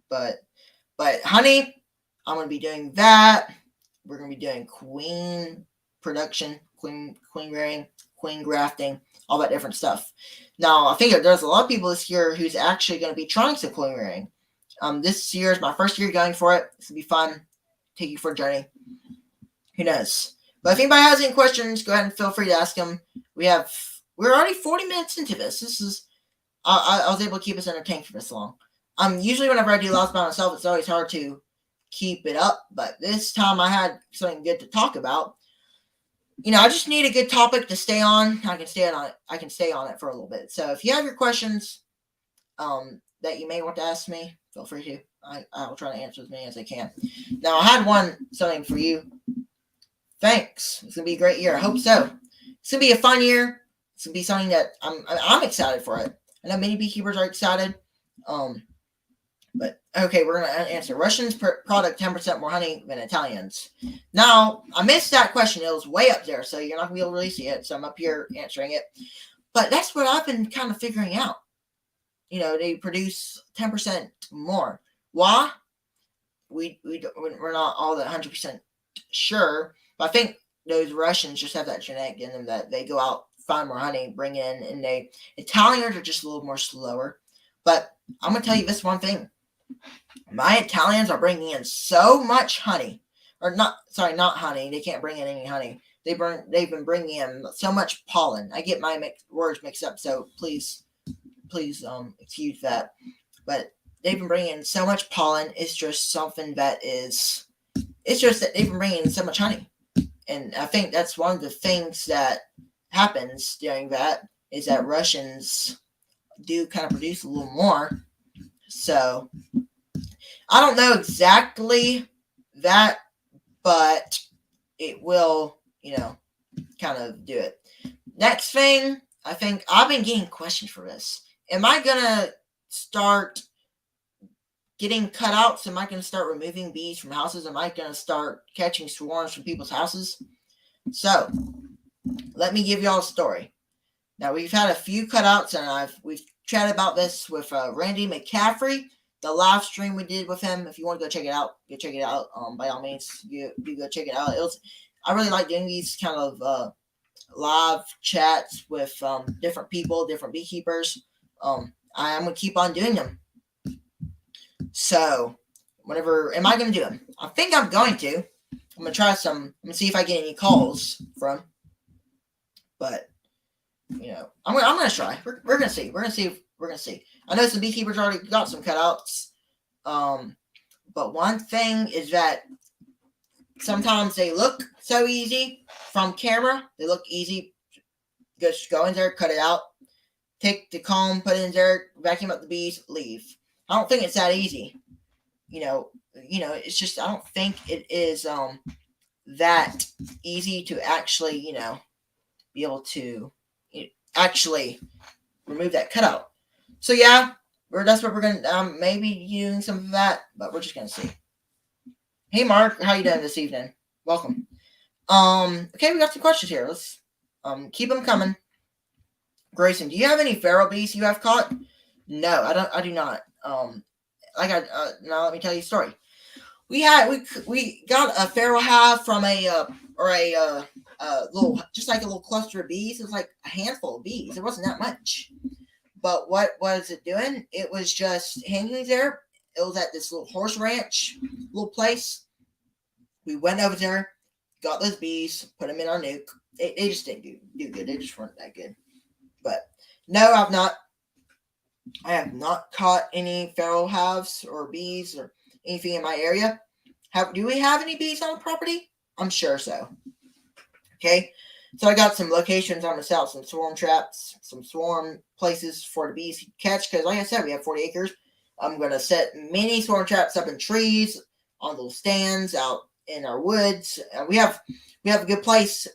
but honey, I'm going to be doing that. We're going to be doing queen production, queen rearing, queen grafting, all that different stuff. Now, I think there's a lot of people this year who's actually going to be trying some queen rearing. This year is my first year going for it. It's going to be fun. Take you for a journey. Who knows? But if anybody has any questions, go ahead and feel free to ask them. We're already 40 minutes into this. I was able to keep us entertained for this long. Usually whenever I do lives by myself, it's always hard to keep it up. But this time I had something good to talk about. I just need a good topic to stay on. I can stay on it for a little bit. So if you have your questions that you may want to ask me, feel free to. I will try to answer as many as I can. Now, I had something for you. Thanks. It's going to be a great year. I hope so. It's going to be a fun year. It's going to be something that I'm excited for it. I know many beekeepers are excited. But okay, we're going to answer. Russians product 10% more honey than Italians. Now, I missed that question. It was way up there, so you're not going to be able to really see it. So I'm up here answering it. But that's what I've been kind of figuring out. They produce 10% more. Why? We're not all that 100% sure. But I think those Russians just have that genetic in them that they go out, find more honey, bring in, and Italians are just a little more slower. But I'm going to tell you this one thing. My Italians are bringing in so much honey. Not honey. They can't bring in any honey. They've been bringing in so much pollen. I get my words mixed up, so please excuse that. But they've been bringing in so much pollen. It's just something that it's just that they've been bringing in so much honey. And I think that's one of the things that happens during that is that Russians do kind of produce a little more. So I don't know exactly that, but it will, kind of do it. Next thing, I think I've been getting questions for this. Am I going to start getting cutouts? Am I going to start removing bees from houses? Am I going to start catching swarms from people's houses? So let me give y'all a story. Now, we've had a few cutouts, and we've chatted about this with Randy McCaffrey, the live stream we did with him. If you want to go check it out, by all means, you go check it out. I really like doing these kind of live chats with different people, different beekeepers. I'm going to keep on doing them. So, am I going to do them? I think I'm going to. I'm going to try some. I'm going to see if I get any calls from. But, I'm going to try. We're going to see. We're going to see. I know some beekeepers already got some cutouts. But one thing is that sometimes they look so easy from camera. They look easy. Just go in there, cut it out, take the comb, put it in there, vacuum up the bees, leave. I don't think it's that easy. It's just I don't think it is that easy to actually, be able to actually remove that cutout. So yeah, that's what we're gonna maybe doing some of that, but we're just gonna see. Hey Mark, how you doing this evening? Welcome. Okay, we got some questions here. Let's keep them coming. Grayson, do you have any feral bees you have caught? No, I don't. I do not. Now let me tell you a story. We got a feral hive from a little, just like a little cluster of bees. It was like a handful of bees. It wasn't that much. But what was it doing? It was just hanging there. It was at this little horse ranch, little place. We went over there, got those bees, put them in our nuke. They just didn't do good. They just weren't that good. But no, I have not caught any feral hives or bees or anything in my area. Do we have any bees on the property? I'm sure so. Okay, so I got some locations on the south, some swarm traps, some swarm places for the bees to catch. Because, like I said, we have 40 acres. I'm gonna set many swarm traps up in trees, on little stands, out in our woods. We have a good place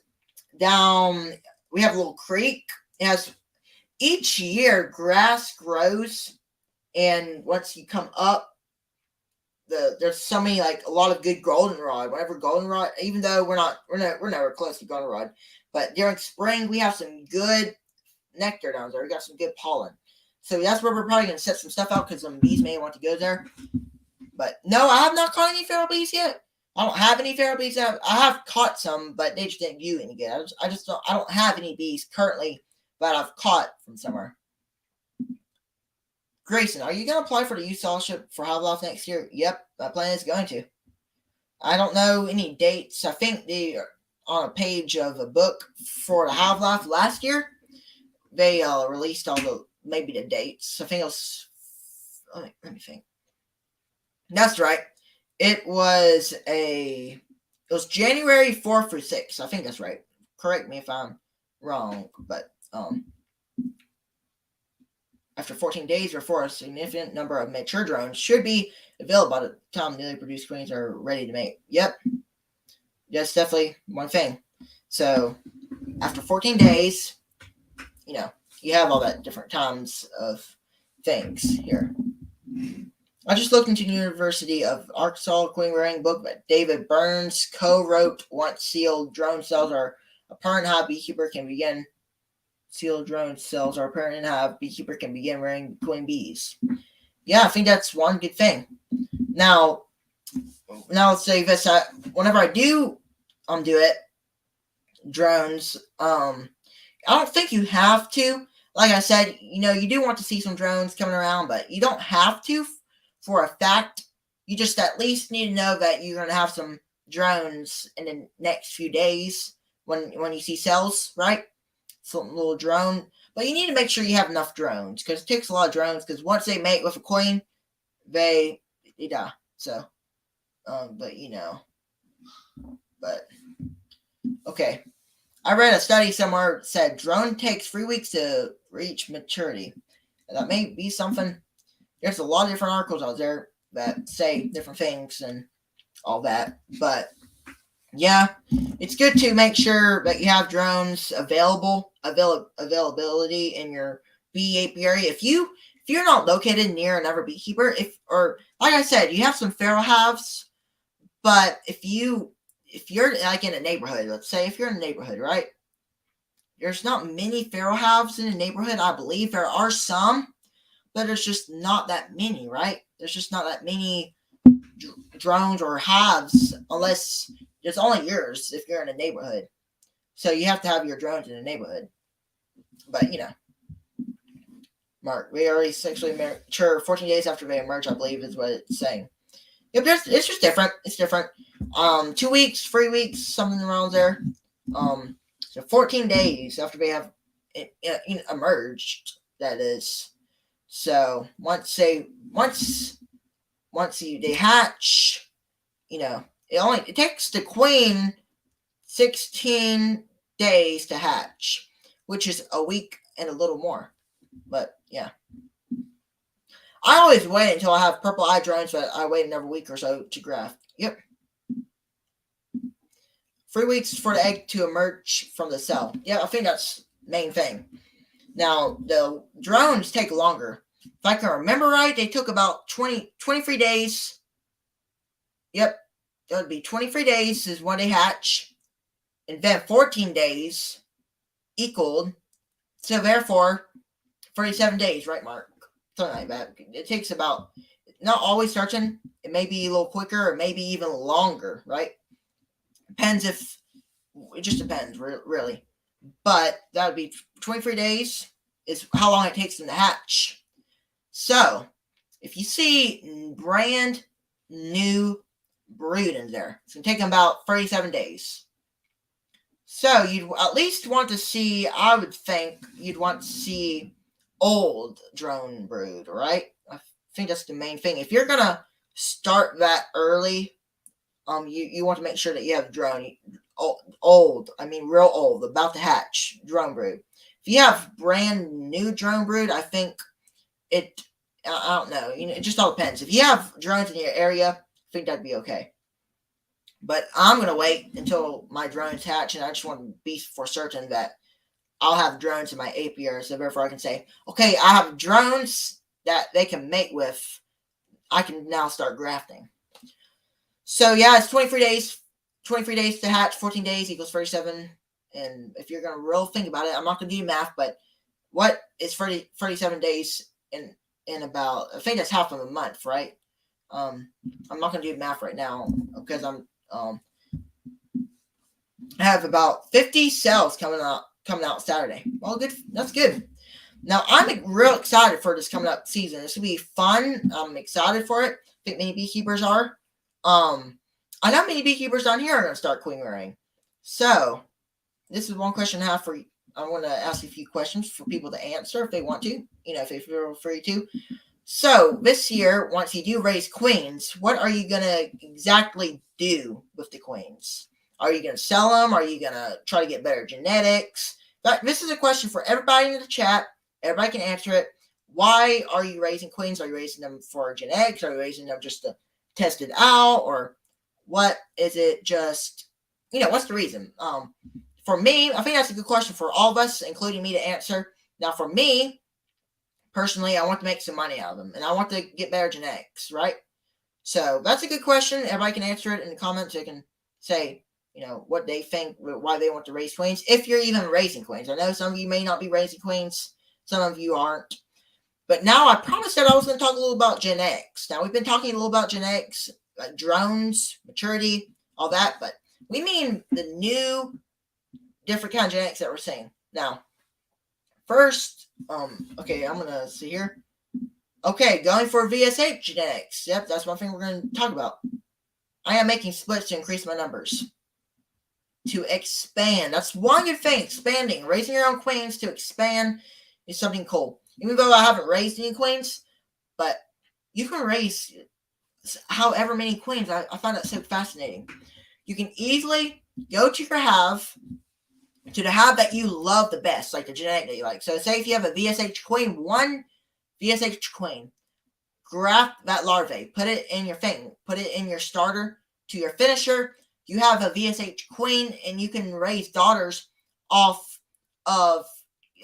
down. We have a little creek. It has each year grass grows, and once you come up, there's so many, like a lot of good goldenrod. Whenever goldenrod, even though we're never close to goldenrod, but during spring we have some good nectar down there. We got some good pollen, so that's where we're probably gonna set some stuff out because some bees may want to go there. But no, I have not caught any feral bees yet. I don't have any feral bees. I have caught some, but they just didn't do any good. I don't have any bees currently, but I've caught from somewhere. Grayson, are you going to apply for the youth scholarship for Hive Life next year? Yep, my plan is going to. I don't know any dates. I think they are on a page of a book for the Hive Life last year. They released all the dates. I think it was. Let me think. That's right. It was January 4th through 6th. I think that's right. Correct me if I'm wrong, but after 14 days or for a significant number of mature drones should be available by the time newly produced queens are ready to mate. Yep. That's definitely one thing. So after 14 days, you have all that different times of things here. I just looked into the University of Arkansas queen rearing book that David Burns co-wrote. Once sealed drone cells are apparent, how beekeeper can begin sealed drone cells are apparent in how beekeeper can begin rearing queen bees. Yeah, I think that's one good thing. Now let's say this. Whenever I do do it, drones, I don't think you have to. Like I said, you do want to see some drones coming around, but you don't have to for a fact. You just at least need to know that you're going to have some drones in the next few days when you see cells, right? Some little drone, but you need to make sure you have enough drones because it takes a lot of drones. Because once they mate with a queen, they die. So, but okay. I read a study somewhere that said drone takes 3 weeks to reach maturity. That may be something. There's a lot of different articles out there that say different things and all that, but yeah, it's good to make sure that you have drones availability in your bee apiary. If you're not located near another beekeeper, or like I said, you have some feral hives, but if you're like in a neighborhood, let's say if you're in a neighborhood, right? There's not many feral hives in the neighborhood. I believe there are some, but there's just not that many, right? There's just not that many drones or hives unless it's only yours if you're in a neighborhood. So you have to have your drones in a neighborhood. But, Mark, we already sexually mature 14 days after they emerge, I believe is what it's saying. Yep, it's just different. It's different. 2 weeks, 3 weeks, something around there. So 14 days after they have emerged, that is. So once they hatch, it takes the queen 16 days to hatch, which is a week and a little more. But yeah, I always wait until I have purple eye drones, but I wait another week or so to graft. Yep. 3 weeks for the egg to emerge from the cell. Yeah, I think that's the main thing. Now, the drones take longer. If I can remember right, they took about 23 days. Yep, that would be 23 days is when they hatch. And then 14 days equaled. So therefore, 37 days, right, Mark? Something like that. It takes about, not always certain. It may be a little quicker or maybe even longer, right? Depends if, it just depends, really. But that would be 23 days is how long it takes them to hatch. So, if you see brand new brood in there, it's going to take them about 37 days. So, you'd at least want to see, I would think, you'd want to see old drone brood, right? I think that's the main thing. If you're going to start that early, you want to make sure that you have drone old, I mean real old, about to hatch drone brood. If you have brand new drone brood, I think it, I don't know, it just all depends. If you have drones in your area, I think that'd be okay. But I'm going to wait until my drones hatch, and I just want to be for certain that I'll have drones in my apiary, so therefore I can say, okay, I have drones that they can mate with. I can now start grafting. So yeah, it's 23 days. 23 days to hatch, 14 days equals 37. And if you're going to real think about it, I'm not going to do math, but what is 37 days in about, I think that's half of a month, right? I'm not going to do math right now because I have about 50 cells coming out Saturday. Well, good. That's good. Now, I'm real excited for this coming up season. This will be fun. I'm excited for it. I think many beekeepers are. I know many beekeepers down here are going to start queen rearing. So, this is one question I have for you. I want to ask you a few questions for people to answer if they want to, if they feel free to. So, this year, once you do raise queens, what are you going to exactly do with the queens? Are you going to sell them? Are you going to try to get better genetics? But this is a question for everybody in the chat. Everybody can answer it. Why are you raising queens? Are you raising them for genetics? Are you raising them just to test it out? Or what is it just, what's the reason? For me, I think that's a good question for all of us, including me, to answer. Now, for me, personally, I want to make some money out of them, and I want to get better genetics, right? So that's a good question. Everybody can answer it in the comments. They can say, what they think, why they want to raise queens, if you're even raising queens. I know some of you may not be raising queens. Some of you aren't. But now I promised that I was going to talk a little about genetics. Now, we've been talking a little about genetics, like drones, maturity, all that, but we mean the new, different kind of genetics that we're seeing. Now, first, okay, I'm going to see here. Okay, going for VSH genetics. Yep, that's one thing we're going to talk about. I am making splits to increase my numbers. To expand. That's one good thing. Expanding. Raising your own queens to expand is something cool. Even though I haven't raised any queens, but you can raise however many queens. I find that so fascinating. You can easily go to your hive, to the hive that you love the best, like the genetic that you like. So say if you have a VSH queen, one VSH queen, graft that larvae, put it in your thing, put it in your starter to your finisher. You have a VSH queen, and you can raise daughters off of,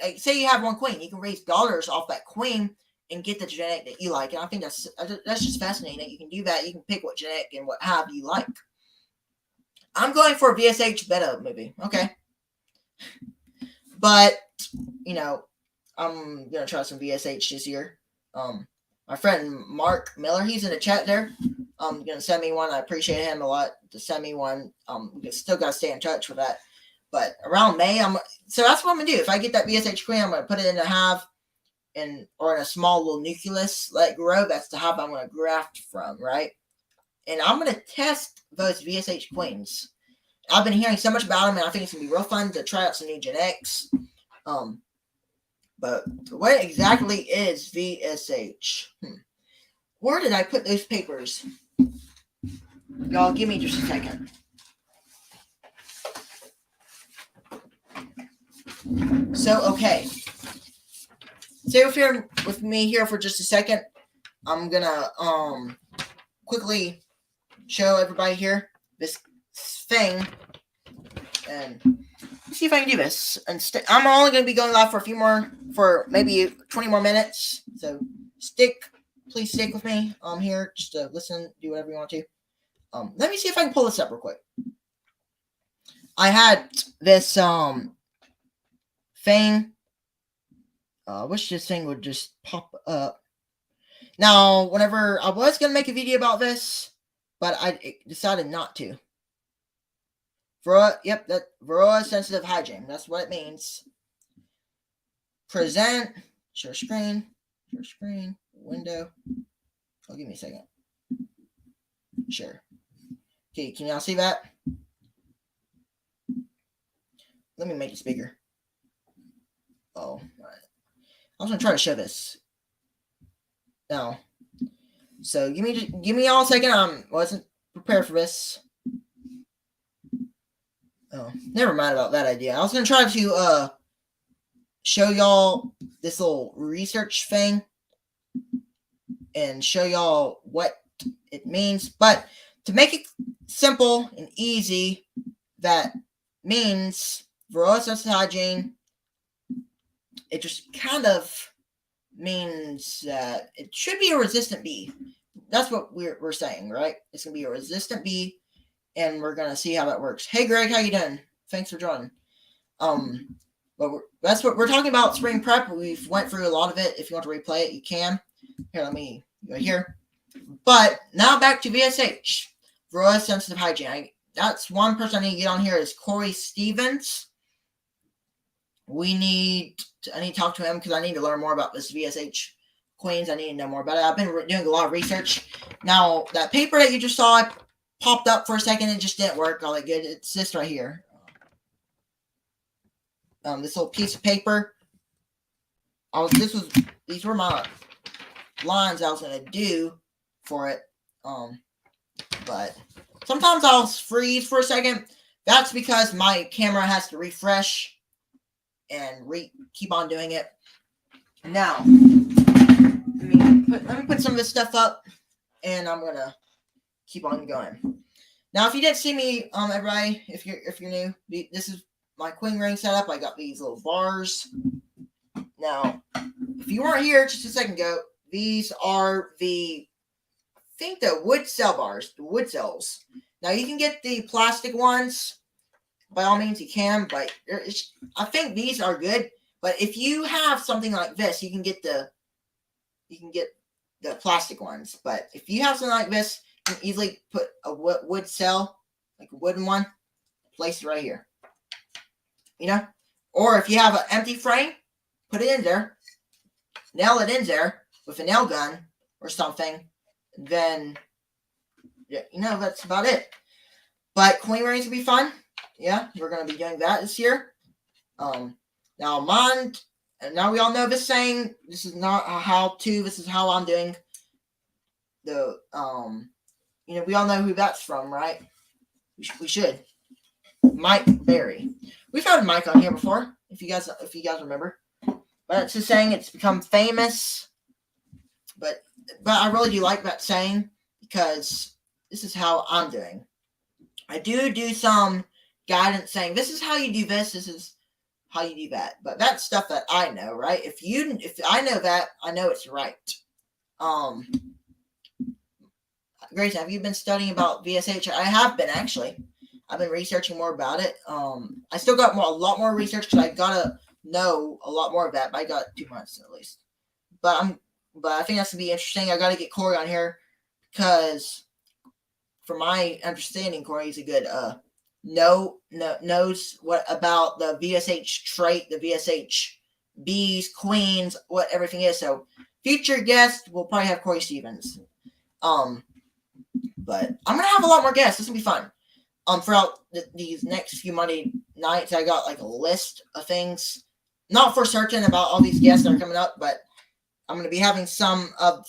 like, say you have one queen, you can raise daughters off that queen and get the genetic that you like. And I think that's just fascinating that you can do that. You can pick what genetic and what hive you like. I'm going for a VSH beta maybe. Okay. But, I'm going to try some VSH this year. My friend Mark Miller, he's in the chat there. Going to send me one. I appreciate him a lot to send me one. Still got to stay in touch with that. But around May, so that's what I'm going to do. If I get that VSH queen, I'm going to put it in a hive or in a small little nucleus, let it grow. That's the hive I'm going to graft from, right? And I'm going to test those VSH queens. I've been hearing so much about them, and I think it's going to be real fun to try out some new genetics. But what exactly is VSH? Where did I put those papers? Y'all, give me just a second. So, okay. Stay with me here for just a second. I'm gonna quickly show everybody here this thing and see if I can do this. And I'm only going to be going live for maybe 20 more minutes. So please stick with me. Here just to listen, do whatever you want to. Let me see if I can pull this up real quick. I had this thing. I wish this thing would just pop up. Now, whenever I was going to make a video about this, but I decided not to. Varroa sensitive hygiene. That's what it means. Present. Share screen. Window. Oh, give me a second. Sure. Okay, can y'all see that? Let me make it bigger. Oh, all right. I was gonna try to show this. Now, so give me all a second. I wasn't prepared for this. Oh, never mind about that idea. I was gonna try to show y'all this little research thing and show y'all what it means, but to make it simple and easy, that means varroa sensitive hygiene. It just kind of means that it should be a resistant bee. That's what we're saying, right? It's gonna be a resistant bee, and we're gonna see how that works. Hey, Greg, how you doing? Thanks for joining. But that's what we're talking about. Spring prep. We've went through a lot of it. If you want to replay it, you can. Here, let me go here. But now back to VSH, varroa sensitive hygiene. That's one person I need to get on here is Corey Stevens. I need to talk to him because I need to learn more about this VSH queens. I need to know more about it. I've been doing a lot of research. Now, that paper that you just saw, it popped up for a second. It just didn't work all that good. It's this right here. This little piece of paper. These were my lines I was going to do for it. But sometimes I'll freeze for a second. That's because my camera has to refresh and keep on doing it. Now, let me put some of this stuff up, and I'm gonna keep on going. Now, if you didn't see me, everybody, if you're new, this is my queen ring setup. I got these little bars. Now, if you weren't here just a second ago, these are the wood cell bars, the wood cells. Now, you can get the plastic ones. By all means, you can, but I think these are good. But if you have something like this, you can get the plastic ones. But if you have something like this, you can easily put a wood cell, like a wooden one, place it right here. You know, or if you have an empty frame, put it in there, nail it in there with a nail gun or something. Then, that's about it. But queen rings would be fun. Yeah, we're going to be doing that this year. Now we all know this saying. This is not a how-to. This is how I'm doing. We all know who that's from, right? We should. Mike Berry. We've had Mike on here before, if you guys remember. But it's a saying. It's become famous. But I really do like that saying because this is how I'm doing. I do some guidance saying this is how you do this is how you do that, but that's stuff that I know, right? If I know that, I know it's right. Grace, have you been studying about VSH? I have been, actually. I've been researching more about it. I still got a lot more research because I gotta know a lot more of that, but I got 2 months at least. But I think that's gonna be interesting. I gotta get Corey on here because from my understanding, Corey's a good knows what about the VSH trait, the VSH bees, queens, what everything is. So future guest will probably have Corey Stevens. But I'm gonna have a lot more guests. This will be fun. Throughout these next few Monday nights, I got like a list of things, not for certain about all these guests that are coming up, but I'm gonna be having some of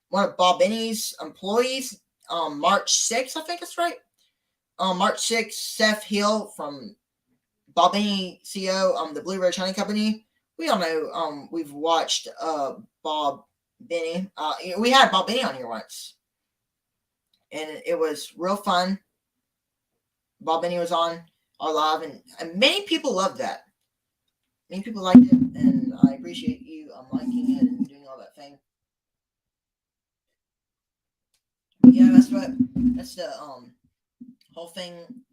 one of Bob Benny's employees. March 6th, I think that's right. March 6th, Seth Hill from Bob Benny CEO, the Blue Ridge Honey Company. We all know, we've watched Bob Benny. We had Bob Benny on here once, and it was real fun. Bob Benny was on. our live, and many people love that. Many people liked it, and I appreciate you liking it and doing all that thing. Yeah, that's the whole thing.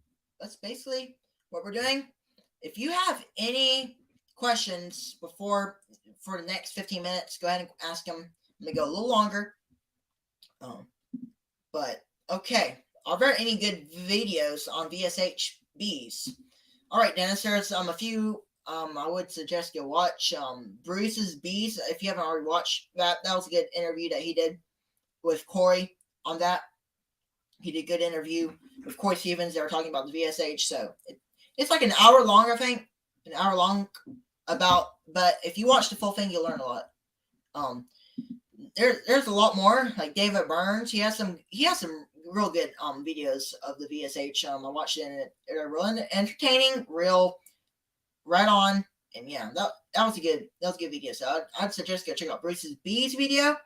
That's basically what we're doing. If you have any questions for the next 15 minutes, go ahead and ask them. I'm gonna go a little longer. But okay, are there any good videos on VSH bees? All right, Dennis, there's a few. I would suggest you watch Bruce's Bees if you haven't already watched that. That was a good interview that he did with Corey on that. He did a good interview with Corey Stevens. They were talking about the VSH, so it's like an hour long, I think, an hour long about. But if you watch the full thing, you'll learn a lot. There's a lot more. Like David Burns, he has some real good videos of the VSH. I watched it and they're real entertaining, real right on, and yeah, that was a good video. So I'd suggest go check out Bruce's Bees video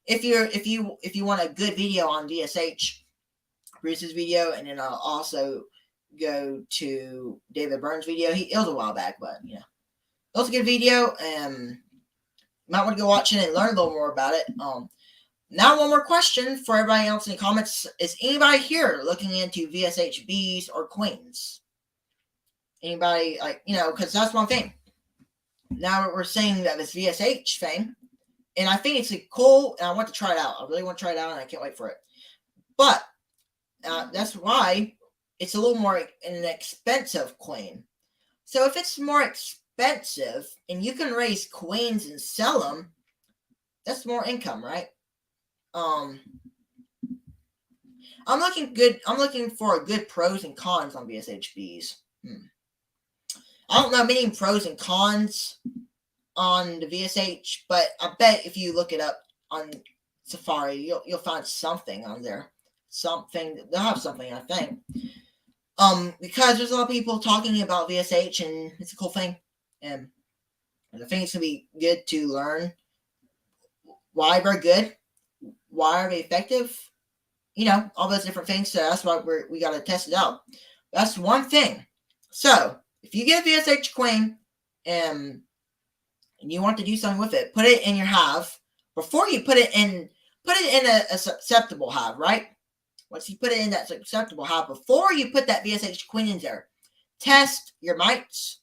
if you want a good video on VSH. Bruce's video, and then I'll also go to David Burns' video. It was a while back, but yeah, it was a good video, and you might want to go watch it and learn a little more about it. Now one more question for everybody else in the comments: is anybody here looking into VSH bees or queens? Anybody, because that's one thing. Now we're saying that this VSH thing, and I think it's cool, and I want to try it out. I really want to try it out, and I can't wait for it. But that's why it's a little more an expensive queen. So if it's more expensive and you can raise queens and sell them, that's more income, right? I'm looking for a good pros and cons on VSH bees. I don't know many pros and cons on the VSH, but I bet if you look it up on Safari, you'll find something on there. They'll have something, I think. Because there's a lot of people talking about VSH, and it's a cool thing, and I think it's gonna be good to learn why they're good, why are they effective, all those different things. So that's why we got to test it out. That's one thing. So if you get a VSH queen and you want to do something with it, put it in your hive before you put it in a susceptible hive, right? Once you put it in that susceptible hive, before you put that VSH queen in there, test your mites.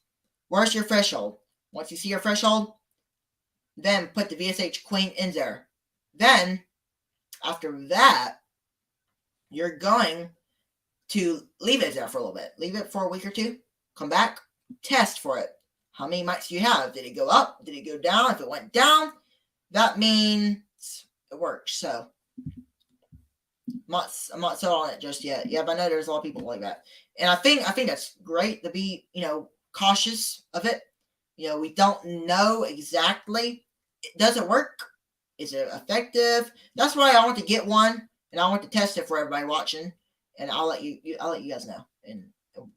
Where's your threshold? Once you see your threshold, then put the VSH queen in there. Then, after that, you're going to leave it there for a little bit. Leave it for a week or two. Come back, test for it. How many mites do you have? Did it go up? Did it go down? If it went down, that means it works. So I'm not sold on it just yet. Yeah, but I know there's a lot of people like that, and I think that's great to be cautious of it. We don't know exactly. Does it work? Is it effective? That's why I want to get one, and I want to test it for everybody watching, and I'll let you guys know, and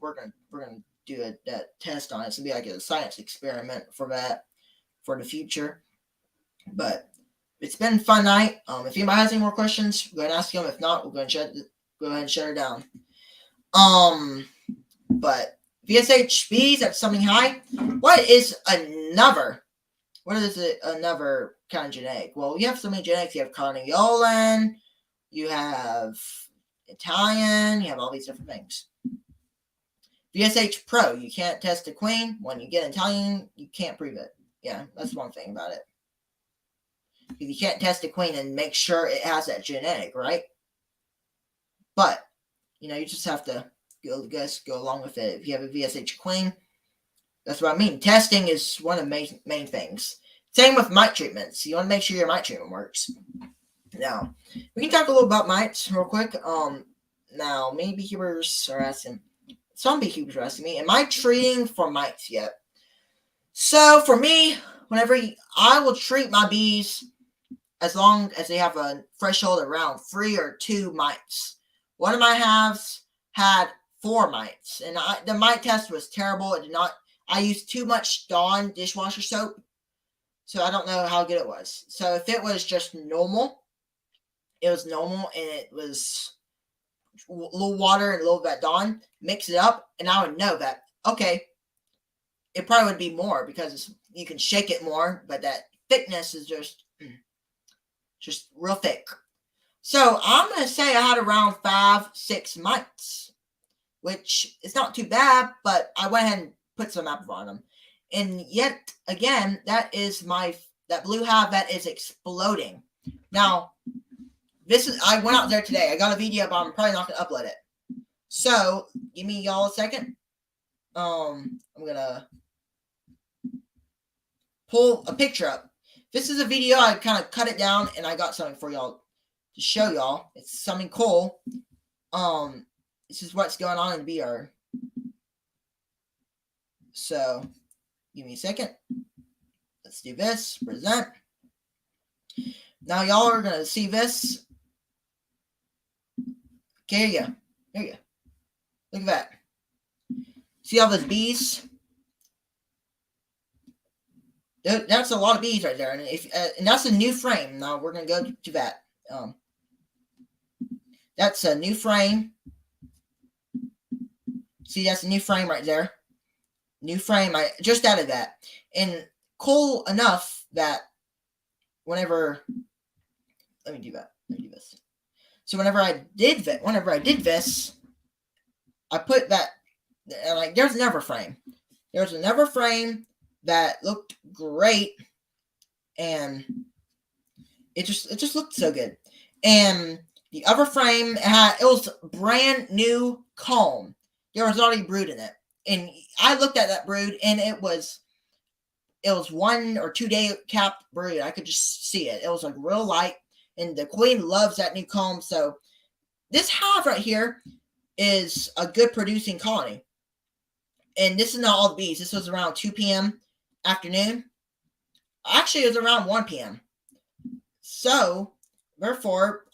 we're gonna do that test on it. It's gonna be like a science experiment for that for the future, but. It's been a fun night. If anybody has any more questions, go ahead and ask them. If not, we'll go ahead and shut her down. But VSH bees, that's something high. What is another kind of genetic? Well, you have so many genetics. You have Carniolan, you have Italian, you have all these different things. VSH Pro, you can't test a queen. When you get Italian, you can't prove it. Yeah, that's one thing about it. You can't test a queen and make sure it has that genetic, right? But, you just have to go along with it. If you have a VSH queen, that's what I mean. Testing is one of the main things. Same with mite treatments. You want to make sure your mite treatment works. Now, we can talk a little about mites real quick. Now, many beekeepers are asking, some beekeepers are asking me, am I treating for mites yet? So, for me, whenever I will treat my bees, as long as they have a threshold around 3 or 2 mites. One of my hives had 4 mites, and the mite test was terrible. It did not. I used too much Dawn dishwasher soap, so I don't know how good it was. So if it was just normal, it was normal, and it was little water and a little bit of Dawn, mix it up, and I would know that, okay, it probably would be more because you can shake it more, but that thickness is just real thick. So I'm going to say I had around 5-6 mites, which is not too bad, but I went ahead and put some apple on them. And yet again, that blue hive that is exploding. Now, I went out there today. I got a video, but I'm probably not going to upload it. So give me y'all a second. I'm going to pull a picture up. This is a video. I kind of cut it down, and I got something for y'all to show y'all. It's something cool. This is what's going on in the bee yard. So, give me a second. Let's do this. Present. Now, y'all are going to see this. Okay, here you go. There you go. Look at that. See all those bees? That's a lot of bees right there. And and that's a new frame. Now, we're going to go to that. That's a new frame. See, that's a new frame right there. New frame. I just added that. And cool enough that whenever, let me do this. So whenever I did this, I put that, like, there's another frame. There's another frame that looked great, and it just looked so good. And the other frame it was brand new comb. There was already brood in it, and I looked at that brood, and it was 1 or 2 day capped brood. I could just see it. It was like real light, and the queen loves that new comb. So this hive right here is a good producing colony. And this is not all the bees. This was around 2 p.m. afternoon. Actually, it was around 1 p.m. So therefore,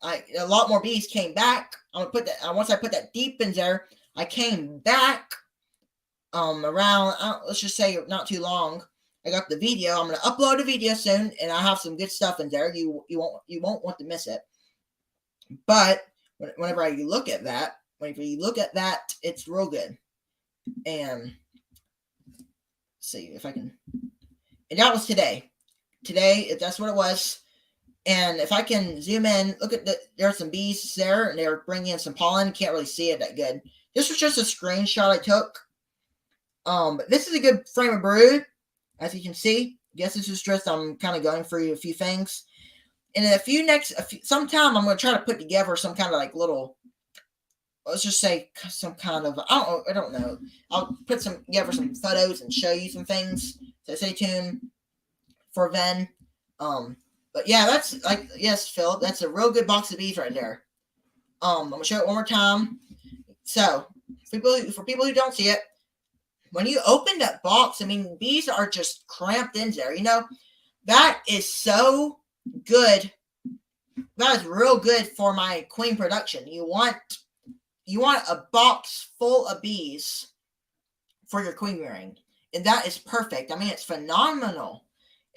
a lot more bees came back. I'm gonna put that. Once I put that deep in there, I came back around, let's just say not too long. I got the video. I'm gonna upload a video soon, and I have some good stuff in there. You won't want to miss it. But whenever you look at that, it's real good. And let's see if I can. And that was today. Today, that's what it was. And if I can zoom in, look at there are some bees there, and they're bringing in some pollen. Can't really see it that good. This was just a screenshot I took. But this is a good frame of brood, as you can see. I guess this is just I'm kind of going through a few things. And in sometime I'm going to try to put together some kind of like little, let's just say some kind of, I don't know. I'll put together some photos and show you some things. So stay tuned for then. But yeah, that's like, yes, Philip, that's a real good box of bees right there. I'm going to show it one more time. So for people who don't see it, when you open that box, I mean, bees are just cramped in there. You know, that is so good. That is real good for my queen production. You want a box full of bees for your queen rearing, and that is perfect. I mean, it's phenomenal.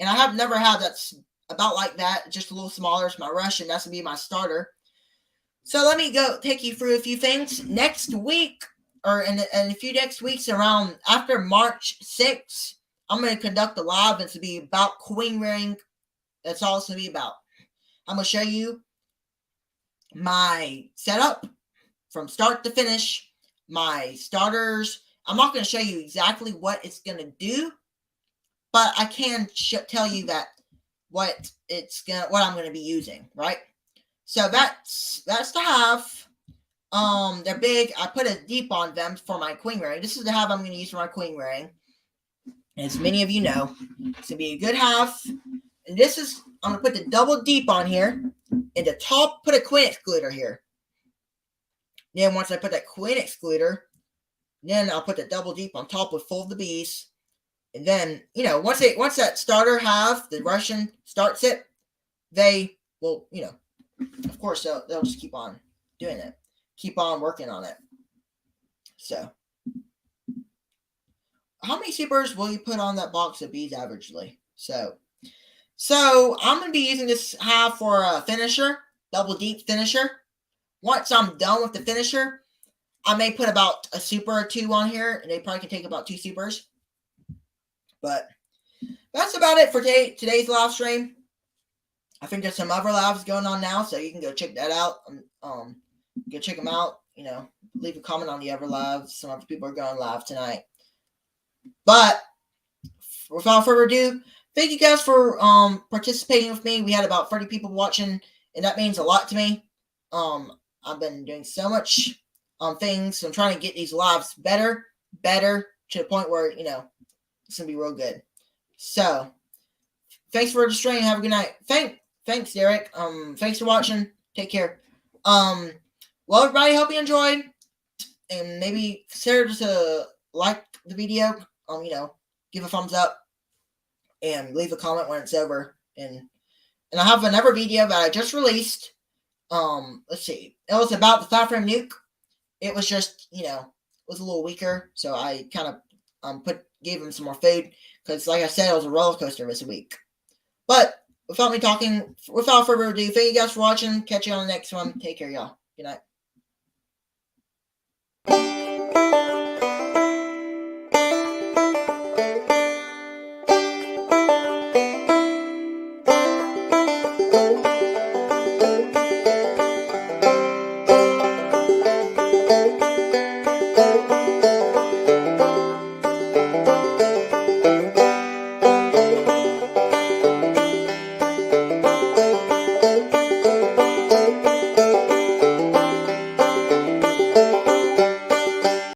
And I have never had that's about like that, just a little smaller. It's my Russian. That's gonna be my starter. So let me go take you through a few things next week, or in a few next weeks around after March 6th. I'm going to conduct a live. It's going to be about queen rearing. That's all it's going to be about. I'm going to show you my setup from start to finish, my starters. I'm not going to show you exactly what it's going to do, but I can tell you that what I'm going to be using, right? So that's the hive. They're big. I put a deep on them for my queen rearing. This is the hive I'm going to use for my queen rearing. As many of you know, it's going to be a good hive. And I'm going to put the double deep on here. And the top, put a queen excluder here. Then once I put that queen excluder, then I'll put the double deep on top with full of the bees. And then, you know, once that starter hive, the Russian starts it, they will, you know, of course, they'll just keep on doing it. Keep on working on it. So, how many supers will you put on that box of bees averagely? So I'm going to be using this hive for a finisher, double deep finisher. once I'm done with the finisher, I may put about a super or two on here, and they probably can take about 2 supers. But that's about it for today's live stream. I think there's some other lives going on now, so you can go check that out. Go check them out. You know, leave a comment on the other lives. Some other people are going live tonight. But without further ado, thank you guys for participating with me. We had about 30 people watching, and that means a lot to me. I've been doing so much things. So I'm trying to get these lives better to the point where, you know, it's gonna be real good. So thanks for the stream. Have a good night. Thanks, Derek. Thanks for watching. Take care. Well, everybody, hope you enjoyed, and maybe consider to like the video. You know, give a thumbs up and leave a comment when it's over. And I have another video that I just released. Let's see. It was about the thigh frame nuke. It was just, you know, it was a little weaker, so I kind of gave him some more food because, like I said, it was a roller coaster this week. But without further ado, thank you guys for watching. Catch you on the next one. Take care, y'all. Good night.